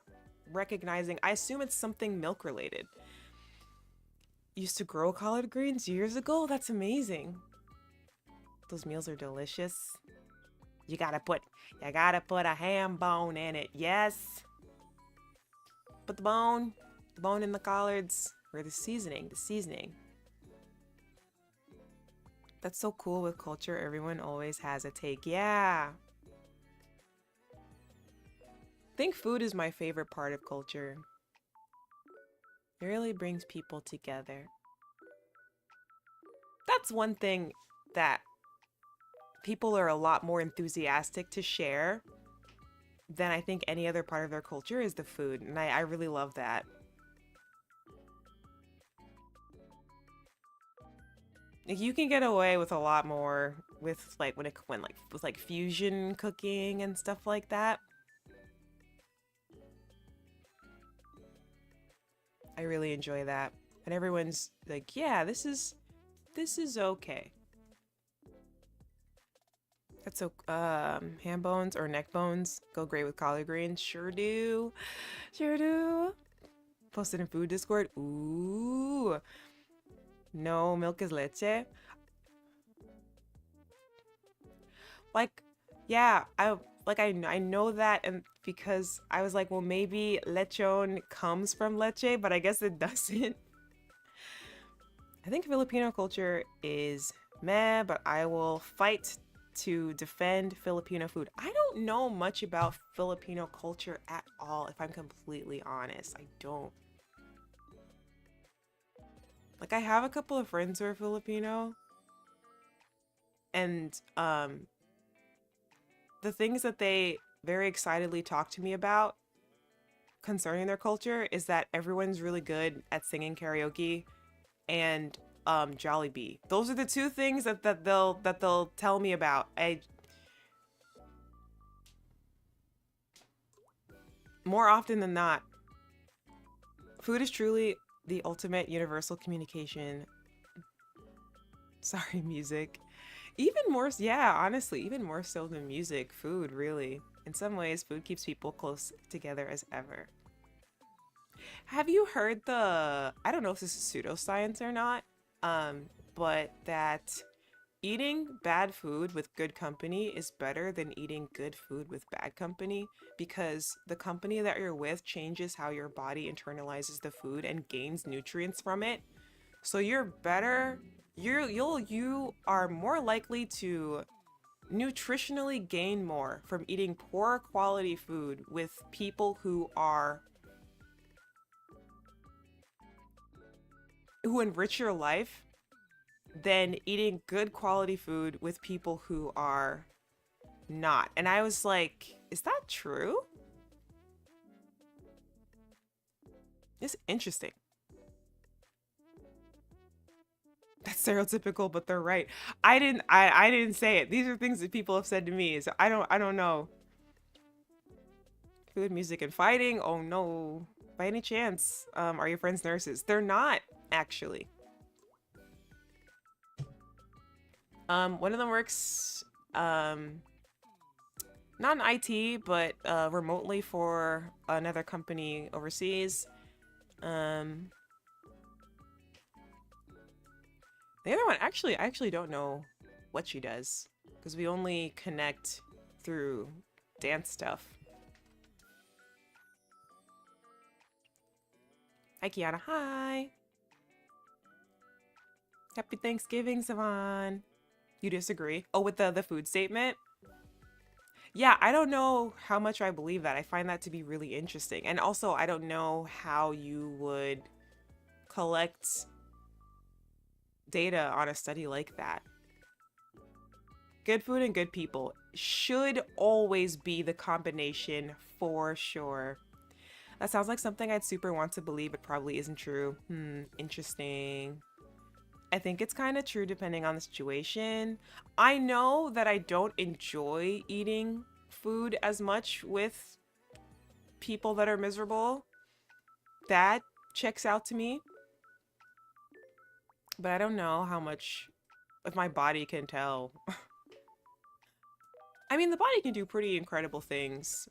recognizing. I assume it's something milk related. Used to grow collard greens years ago? That's amazing. Those meals are delicious. You gotta put a ham bone in it. Yes. Put the bone in the collards. Or the seasoning. That's so cool with culture. Everyone always has a take. Yeah. I think food is my favorite part of culture. It really brings people together. That's one thing that people are a lot more enthusiastic to share than I think any other part of their culture is the food. And I really love that. Like, you can get away with a lot more with like with like fusion cooking and stuff like that. I really enjoy that. And everyone's like, yeah, this is okay. That's so ham bones or neck bones go great with collard greens. Sure do. Sure do. Posted in food Discord. Ooh. No milk is leche. Like, yeah, I know that, and because I was like, well, maybe lechon comes from leche, but I guess it doesn't. I think Filipino culture is meh, but I will fight to defend Filipino food. I don't know much about Filipino culture at all, if I'm completely honest. I don't. Like, I have a couple of friends who are Filipino, and the things that they very excitedly talk to me about concerning their culture is that everyone's really good at singing karaoke and Jollibee. Those are the two things that they'll tell me about. More often than not, food is truly the ultimate universal communication. Sorry, music. Even more, yeah, honestly, even more so than music, food, really. In some ways, food keeps people close together as ever. Have you heard I don't know if this is pseudoscience or not, but that eating bad food with good company is better than eating good food with bad company, because the company that you're with changes how your body internalizes the food and gains nutrients from it. So you are more likely to nutritionally gain more from eating poor quality food with people who enrich your life than eating good quality food with people who are not. And I was like, is that true? It's interesting. That's stereotypical, but they're right. I didn't say it. These are things that people have said to me. So I don't know. Food, music, and fighting? Oh no. By any chance, are your friends nurses? They're not, actually. One of them works not in IT, but remotely for another company overseas. Um, the other one, actually, I actually don't know what she does because we only connect through dance stuff. Hi, kiANNa. Hi. Happy Thanksgiving, Savon. You disagree? Oh, with the food statement? Yeah, I don't know how much I believe that. I find that to be really interesting. And also, I don't know how you would collect data on a study like that. Good food and good people should always be the combination for sure. That sounds like something I'd super want to believe, but probably isn't true. Interesting. I think it's kind of true depending on the situation. I know that I don't enjoy eating food as much with people that are miserable. That checks out to me. But I don't know how much, if my body can tell. I mean, the body can do pretty incredible things,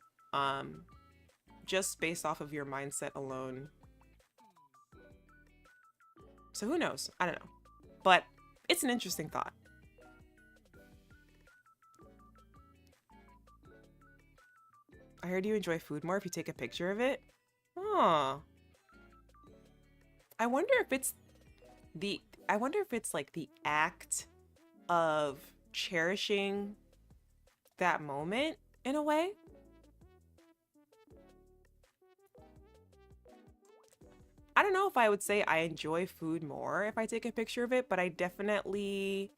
just based off of your mindset alone. So who knows? I don't know. But it's an interesting thought. I heard you enjoy food more if you take a picture of it. Oh. I wonder if it's like the act of cherishing that moment in a way. I don't know if I would say I enjoy food more if I take a picture of it, but I definitely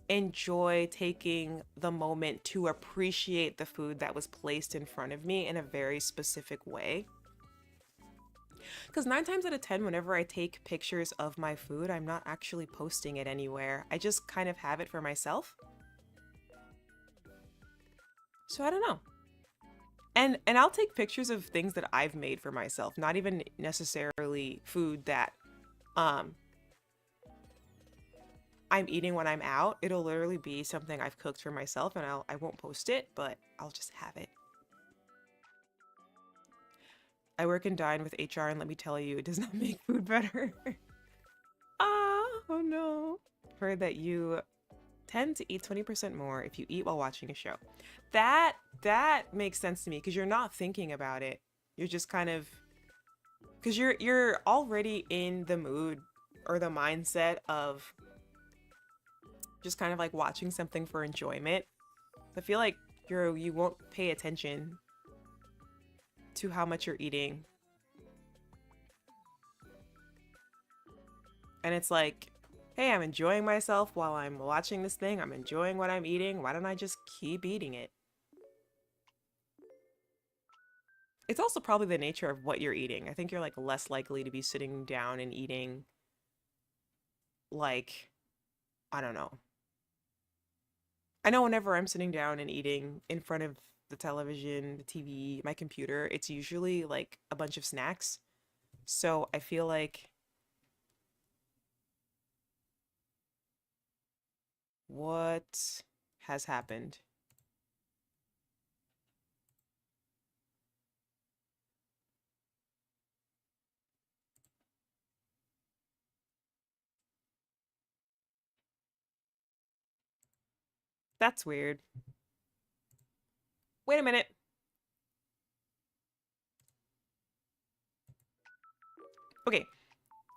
enjoy taking the moment to appreciate the food that was placed in front of me in a very specific way. Because 9 times out of 10, whenever I take pictures of my food, I'm not actually posting it anywhere. I just kind of have it for myself. So I don't know. And I'll take pictures of things that I've made for myself, not even necessarily food that I'm eating when I'm out, it'll literally be something I've cooked for myself, and I won't post it, but I'll just have it. I work and dine with HR, and let me tell you, it does not make food better. Oh no. Heard that you tend to eat 20% more if you eat while watching a show. That makes sense to me because you're not thinking about it. You're just kind of, because you're already in the mood or the mindset of just kind of like watching something for enjoyment. I feel like you won't pay attention to how much you're eating. And it's like, hey, I'm enjoying myself while I'm watching this thing. I'm enjoying what I'm eating. Why don't I just keep eating it? It's also probably the nature of what you're eating. I think you're like less likely to be sitting down and eating like, I don't know. I know whenever I'm sitting down and eating in front of the television, the TV, my computer, it's usually like a bunch of snacks. So I feel like what has happened? That's weird. Wait a minute. Okay.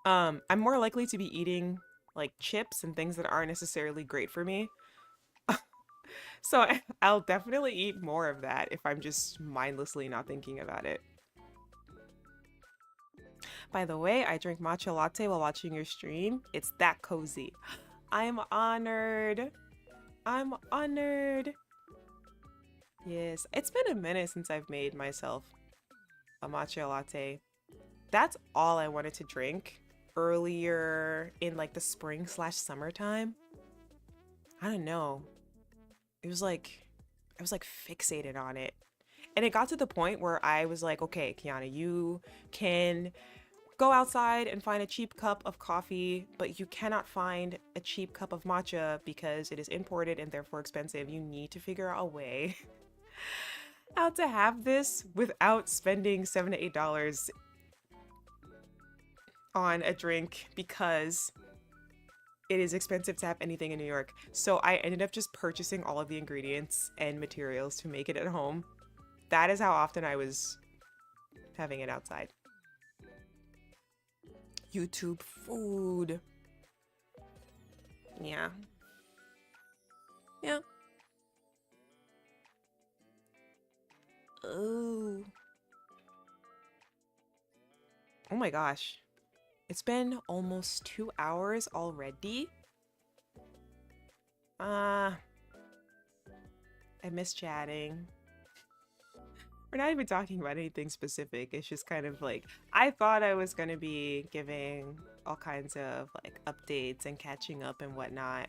I'm more likely to be eating like chips and things that aren't necessarily great for me. So I'll definitely eat more of that if I'm just mindlessly not thinking about it. By the way, I drink matcha latte while watching your stream. It's that cozy. I'm honored. I'm honored. Yes, it's been a minute since I've made myself a matcha latte. That's all I wanted to drink earlier in like the spring slash summertime. I don't know. It was like, I was like fixated on it. And it got to the point where I was like, okay, kiANNa, you can go outside and find a cheap cup of coffee, but you cannot find a cheap cup of matcha because it is imported and therefore expensive. You need to figure out a way how to have this without spending $7 to $8 on a drink because it is expensive to have anything in New York. So I ended up just purchasing all of the ingredients and materials to make it at home. That is how often I was having it outside. YouTube food. Yeah. Yeah. Oh. Oh my gosh. It's been almost 2 hours already. I miss chatting. We're not even talking about anything specific. It's just kind of like, I thought I was going to be giving all kinds of like updates and catching up and whatnot.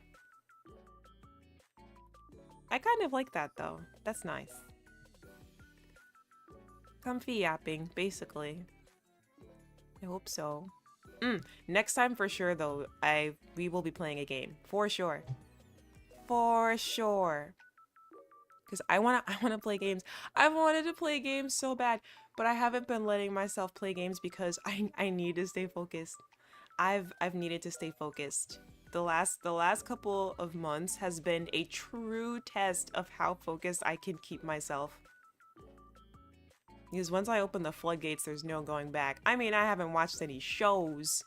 I kind of like that though. That's nice. Comfy yapping, basically. I hope so. Next time for sure though, we will be playing a game. For sure. For sure. Because I wanna play games. I've wanted to play games so bad, but I haven't been letting myself play games because I need to stay focused. I've needed to stay focused. The last couple of months has been a true test of how focused I can keep myself. Because once I open the floodgates, there's no going back. I mean, I haven't watched any shows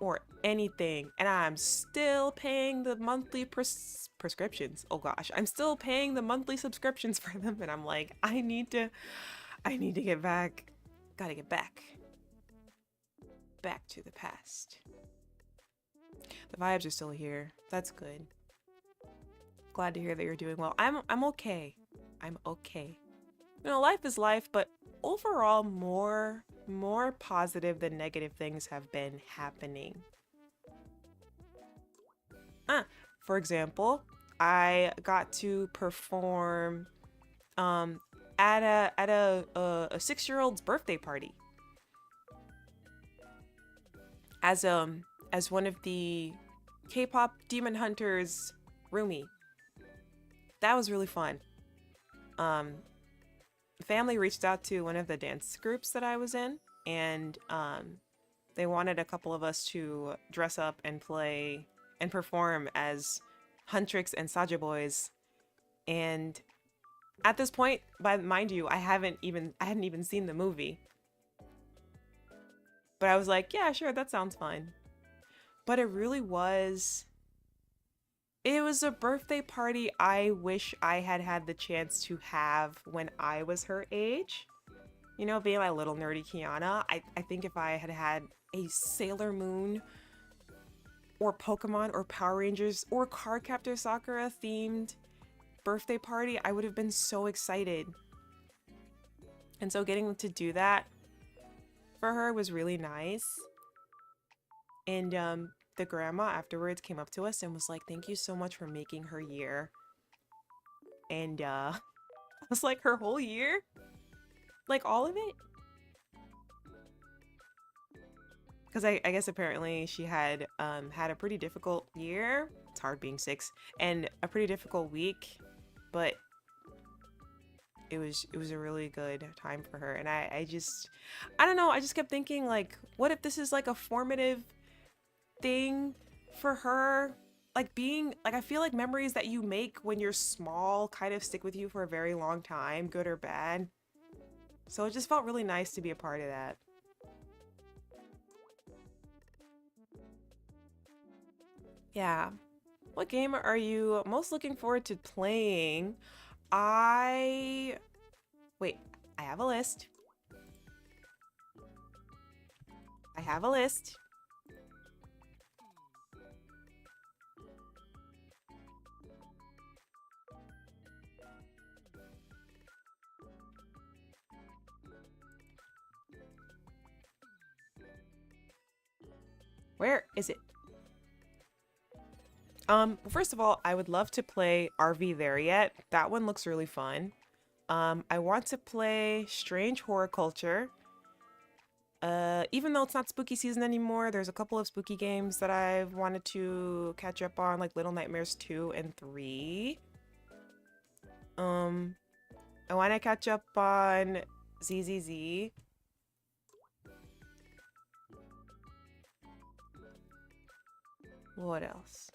or anything, and I'm still paying the monthly prescriptions. Oh gosh, I'm still paying the monthly subscriptions for them, and I'm like, I need to get back. Gotta get back to the past. The vibes are still here. That's good. Glad to hear that you're doing well. I'm okay. I'm okay. You know, life is life, but overall more positive than negative things have been happening. For example, I got to perform at a 6-year-old's birthday party as one of the K-pop Demon Hunters roomie. That was really fun. Family reached out to one of the dance groups that I was in, and they wanted a couple of us to dress up and play and perform as Huntrix and Saja Boys. And at this point, mind you, I hadn't even seen the movie. But I was like, yeah, sure, that sounds fine. But it was a birthday party I wish I had had the chance to have when I was her age. You know, being my little nerdy kiANNa, I think if I had had a Sailor Moon or Pokemon or Power Rangers or Cardcaptor Sakura themed birthday party, I would have been so excited. And so getting to do that for her was really nice. And the grandma afterwards came up to us and was like, thank you so much for making her year. And I was like, her whole year? Like all of it? Because I guess apparently she had had a pretty difficult year. It's hard being 6. And a pretty difficult week. But it was a really good time for her. And I don't know, I just kept thinking, like, what if this is like a formative thing for her? Like being like, I feel like memories that you make when you're small kind of stick with you for a very long time, good or bad. So it just felt really nice to be a part of that. Yeah. What game are you most looking forward to playing? I Wait, I have a list. I have a list. Where is it? First of all, I would love to play RV There Yet. That one looks really fun. I want to play Strange Horror Culture. Even though it's not spooky season anymore, there's a couple of spooky games that I've wanted to catch up on, like Little Nightmares 2 and 3. I want to catch up on ZZZ. What else?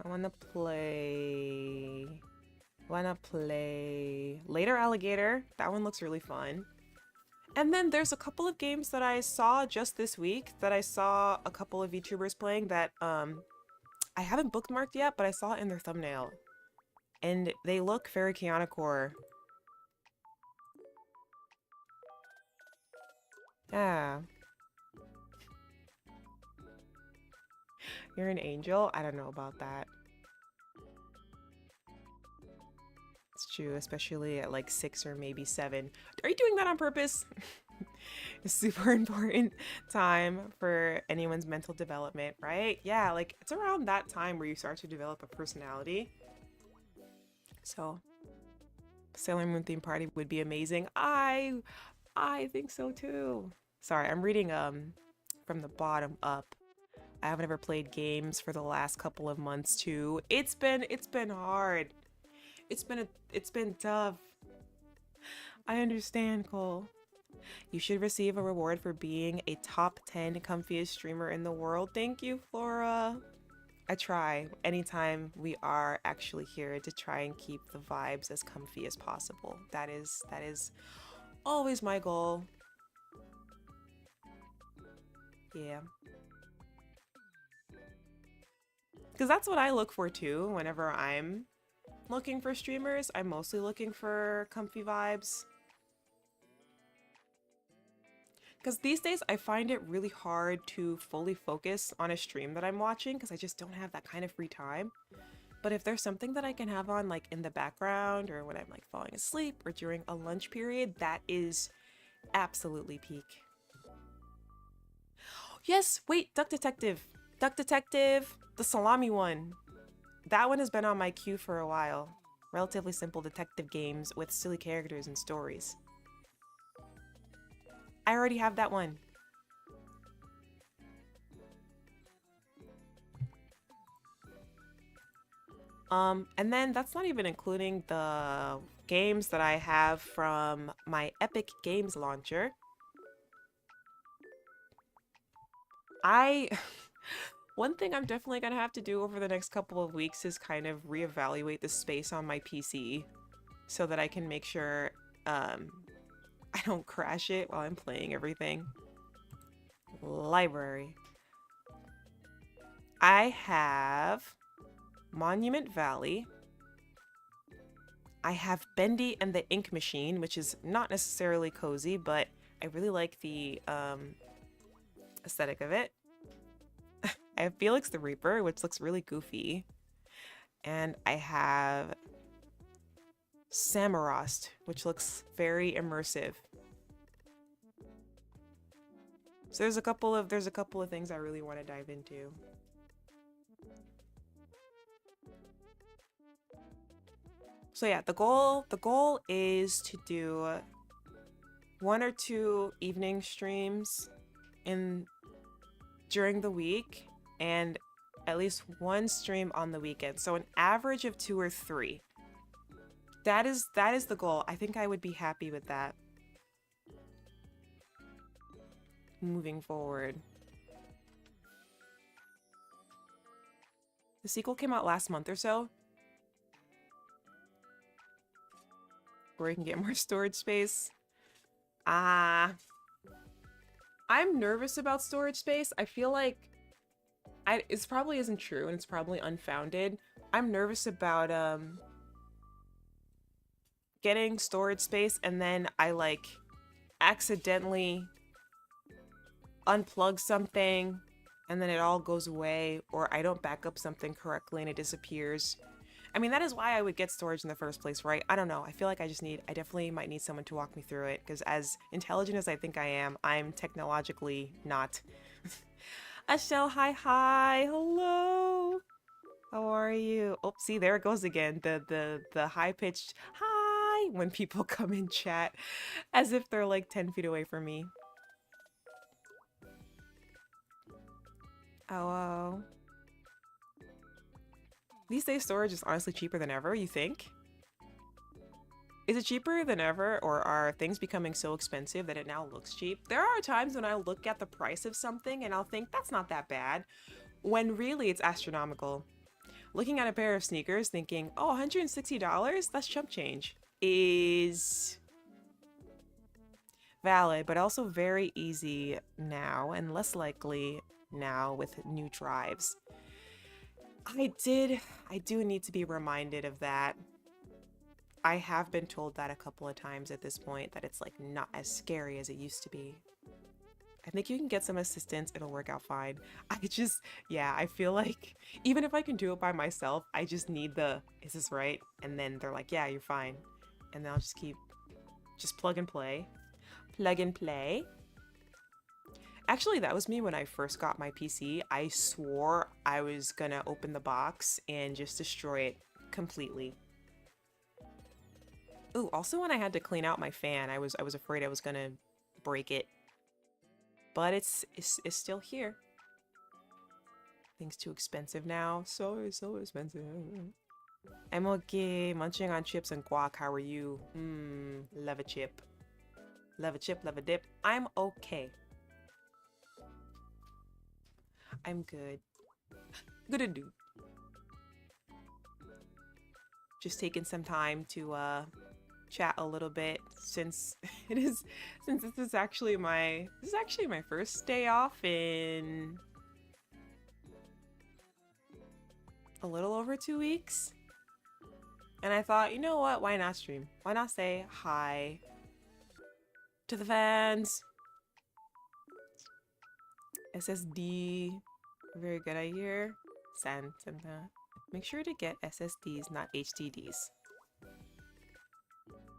I wanna play Later Alligator. That one looks really fun. And then there's a couple of games that I saw just this week that I saw a couple of VTubers playing that I haven't bookmarked yet, but I saw it in their thumbnail. And they look very kiANNa core. Yeah. You're an angel? I don't know about that. It's true, especially at like 6 or maybe 7. Are you doing that on purpose? A super important time for anyone's mental development, right? Yeah, like it's around that time where you start to develop a personality. So, Sailor Moon theme party would be amazing. I think so too. Sorry, I'm reading from the bottom up. I haven't ever played games for the last couple of months too. It's been hard. It's been tough. I understand, Cole. You should receive a reward for being a top 10 comfiest streamer in the world. Thank you, Flora. I try anytime we are actually here to try and keep the vibes as comfy as possible. That is always my goal. Yeah. Because that's what I look for too whenever I'm looking for streamers. I'm mostly looking for comfy vibes. Because these days I find it really hard to fully focus on a stream that I'm watching because I just don't have that kind of free time. But if there's something that I can have on like in the background or when I'm like falling asleep or during a lunch period, that is absolutely peak. Yes, wait, Duck Detective. Duck Detective, the salami one. That one has been on my queue for a while. Relatively simple detective games with silly characters and stories. I already have that one. And then that's not even including the games that I have from my Epic Games launcher. One thing I'm definitely gonna have to do over the next couple of weeks is kind of reevaluate the space on my PC so that I can make sure I don't crash it while I'm playing everything. Library. I have Monument Valley. I have Bendy and the Ink Machine, which is not necessarily cozy, but I really like the aesthetic of it. I have Felix the Reaper, which looks really goofy. And I have Samorost, which looks very immersive. So there's a couple of things I really want to dive into. So yeah, the goal is to do 1 or 2 evening streams during the week and at least 1 stream on the weekend. So an average of 2 or 3. That is the goal. I think I would be happy with that. Moving forward. The sequel came out last month or so. Where you can get more storage space. I'm nervous about storage space. I feel like it probably isn't true and it's probably unfounded. I'm nervous about getting storage space and then I like accidentally unplug something and then it all goes away, or I don't back up something correctly and it disappears. I mean, that is why I would get storage in the first place, right? I don't know. I feel like I definitely might need someone to walk me through it, because as intelligent as I think I am, I'm technologically not. Ashell, hi, hello. How are you? Oh, see, there it goes again. The high-pitched hi when people come in chat, as if they're like 10 feet away from me. Oh. These days, storage is honestly cheaper than ever, you think? Is it cheaper than ever, or are things becoming so expensive that it now looks cheap? There are times when I look at the price of something and I'll think that's not that bad, when really it's astronomical. Looking at a pair of sneakers thinking, oh, $160? That's chump change. Is valid, but also very easy now and less likely now with new drives. I do need to be reminded of that. I have been told that a couple of times at this point, that it's like not as scary as it used to be. I think you can get some assistance, it'll work out fine. I feel like even if I can do it by myself, I just need is this right? And then they're like, yeah, you're fine. And then I'll just plug and play. Plug and play. Actually, that was me when I first got my PC. I swore I was gonna open the box and just destroy it completely. Ooh, also when I had to clean out my fan, I was afraid I was gonna break it. But it's still here. Things too expensive now. So expensive. I'm okay. Munching on chips and guac. How are you? Love a chip. Love a chip, love a dip. I'm okay. I'm good. Good to do. Just taking some time to chat a little bit since this is actually my first day off in a little over 2 weeks. And I thought, you know what, why not stream? Why not say hi to the fans? SSD, very good idea. Santa. Make sure to get SSDs, not HDDs.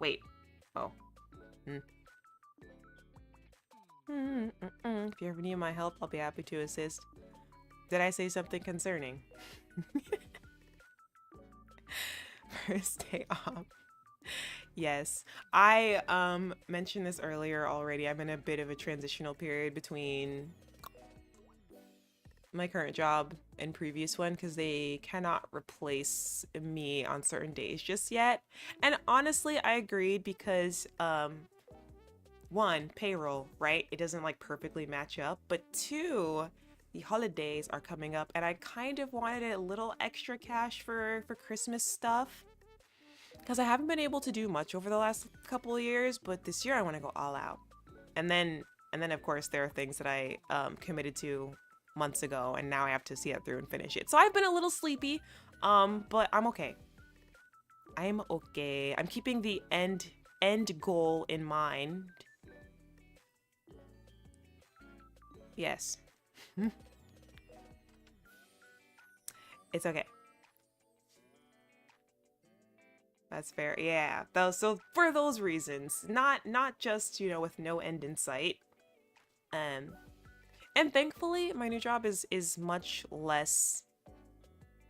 Wait. Oh. If you ever need my help, I'll be happy to assist. Did I say something concerning? First day off. Yes. I mentioned this earlier already. I'm in a bit of a transitional period between my current job and previous one because they cannot replace me on certain days just yet. And honestly, I agreed because one, payroll, right? It doesn't like perfectly match up, but two, the holidays are coming up and I kind of wanted a little extra cash for Christmas stuff because I haven't been able to do much over the last couple of years, but this year I want to go all out. And then of course there are things that I committed to months ago and now I have to see it through and finish it. So I've been a little sleepy, but I'm okay. I'm okay. I'm keeping the end goal in mind. Yes. It's okay. That's fair. Yeah. Those so for those reasons, not just, with no end in sight. Um and thankfully my new job is much less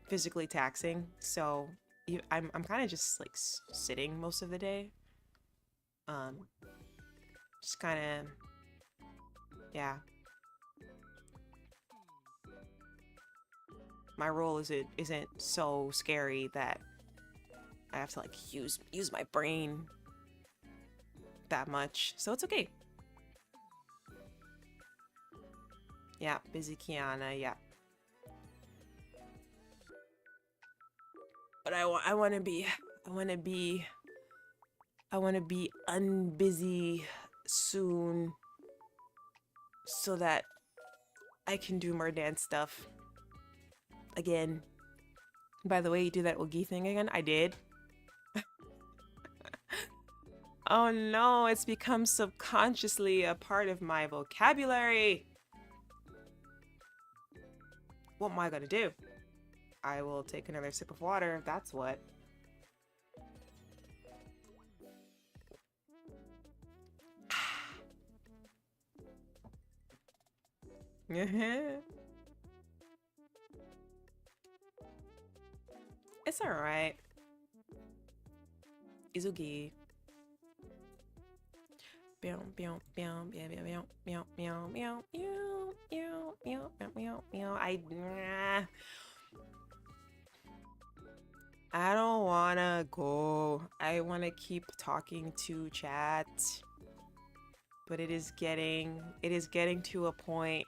physically taxing. So I'm kind of just like sitting most of the day. Um just kind of yeah. My role isn't so scary that I have to like use my brain that much. So it's okay. Yeah, busy kiANNa, yeah. But I want to be I want to be I want to be unbusy soon so that I can do more dance stuff again. By the way, you do that oogie thing again? I did. Oh no, it's become subconsciously a part of my vocabulary. What am I gonna do? I will take another sip of water if that's what. It's alright. Izugi. I I don't wanna go. I wanna keep talking to chat. But it is getting to a point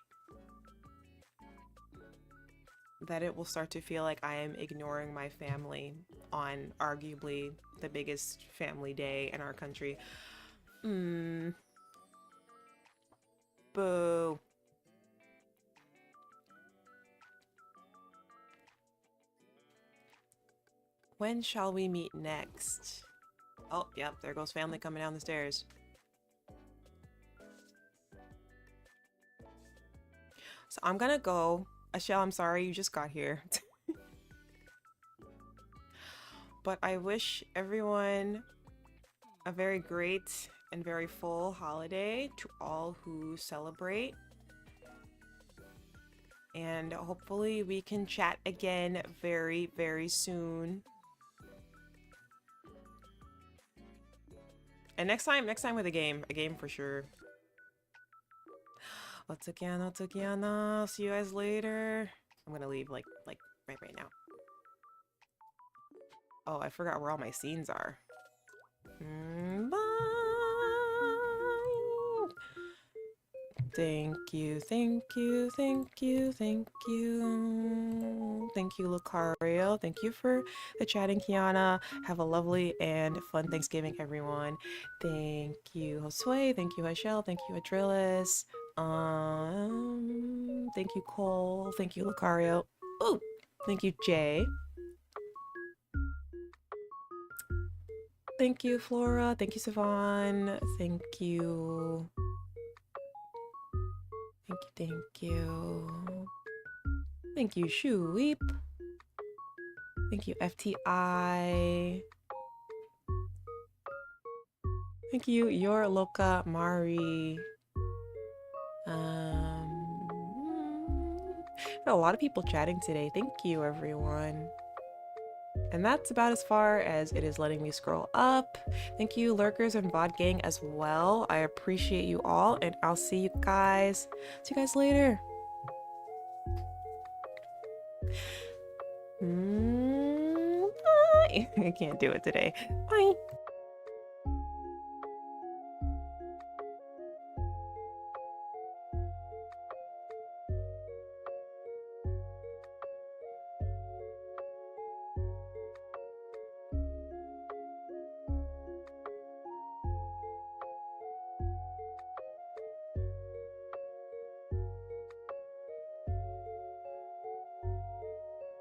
that it will start to feel like I am ignoring my family on arguably the biggest family day in our country. Boo. When shall we meet next? Oh, yep, there goes family coming down the stairs. So I'm gonna go. Ashel, I'm sorry you just got here. But I wish everyone a very great and very full holiday to all who celebrate. And hopefully we can chat again very, very soon. And next time with a game for sure. Takanashi, see you guys later. I'm gonna leave like right now. Oh, I forgot where all my scenes are. Bye. Thank you, thank you, thank you, thank you. Thank you, Lucario. Thank you for the chatting, kiANNa. Have a lovely and fun Thanksgiving, everyone. Thank you, Josue. Thank you, Ashel. Thank you, Adrillis. Thank you, Cole. Thank you, Lucario. Oh, thank you, Jay. Thank you, Flora. Thank you, Savon. Thank you. Thank you. Thank you, Shuweep. Thank you, FTI. Thank you, Your Loca Mari. A lot of people chatting today. Thank you, everyone. And that's about as far as it is letting me scroll up. Thank you, lurkers and VOD gang as well. I appreciate you all, and I'll see you guys. See you guys later. Bye. I can't do it today. Bye.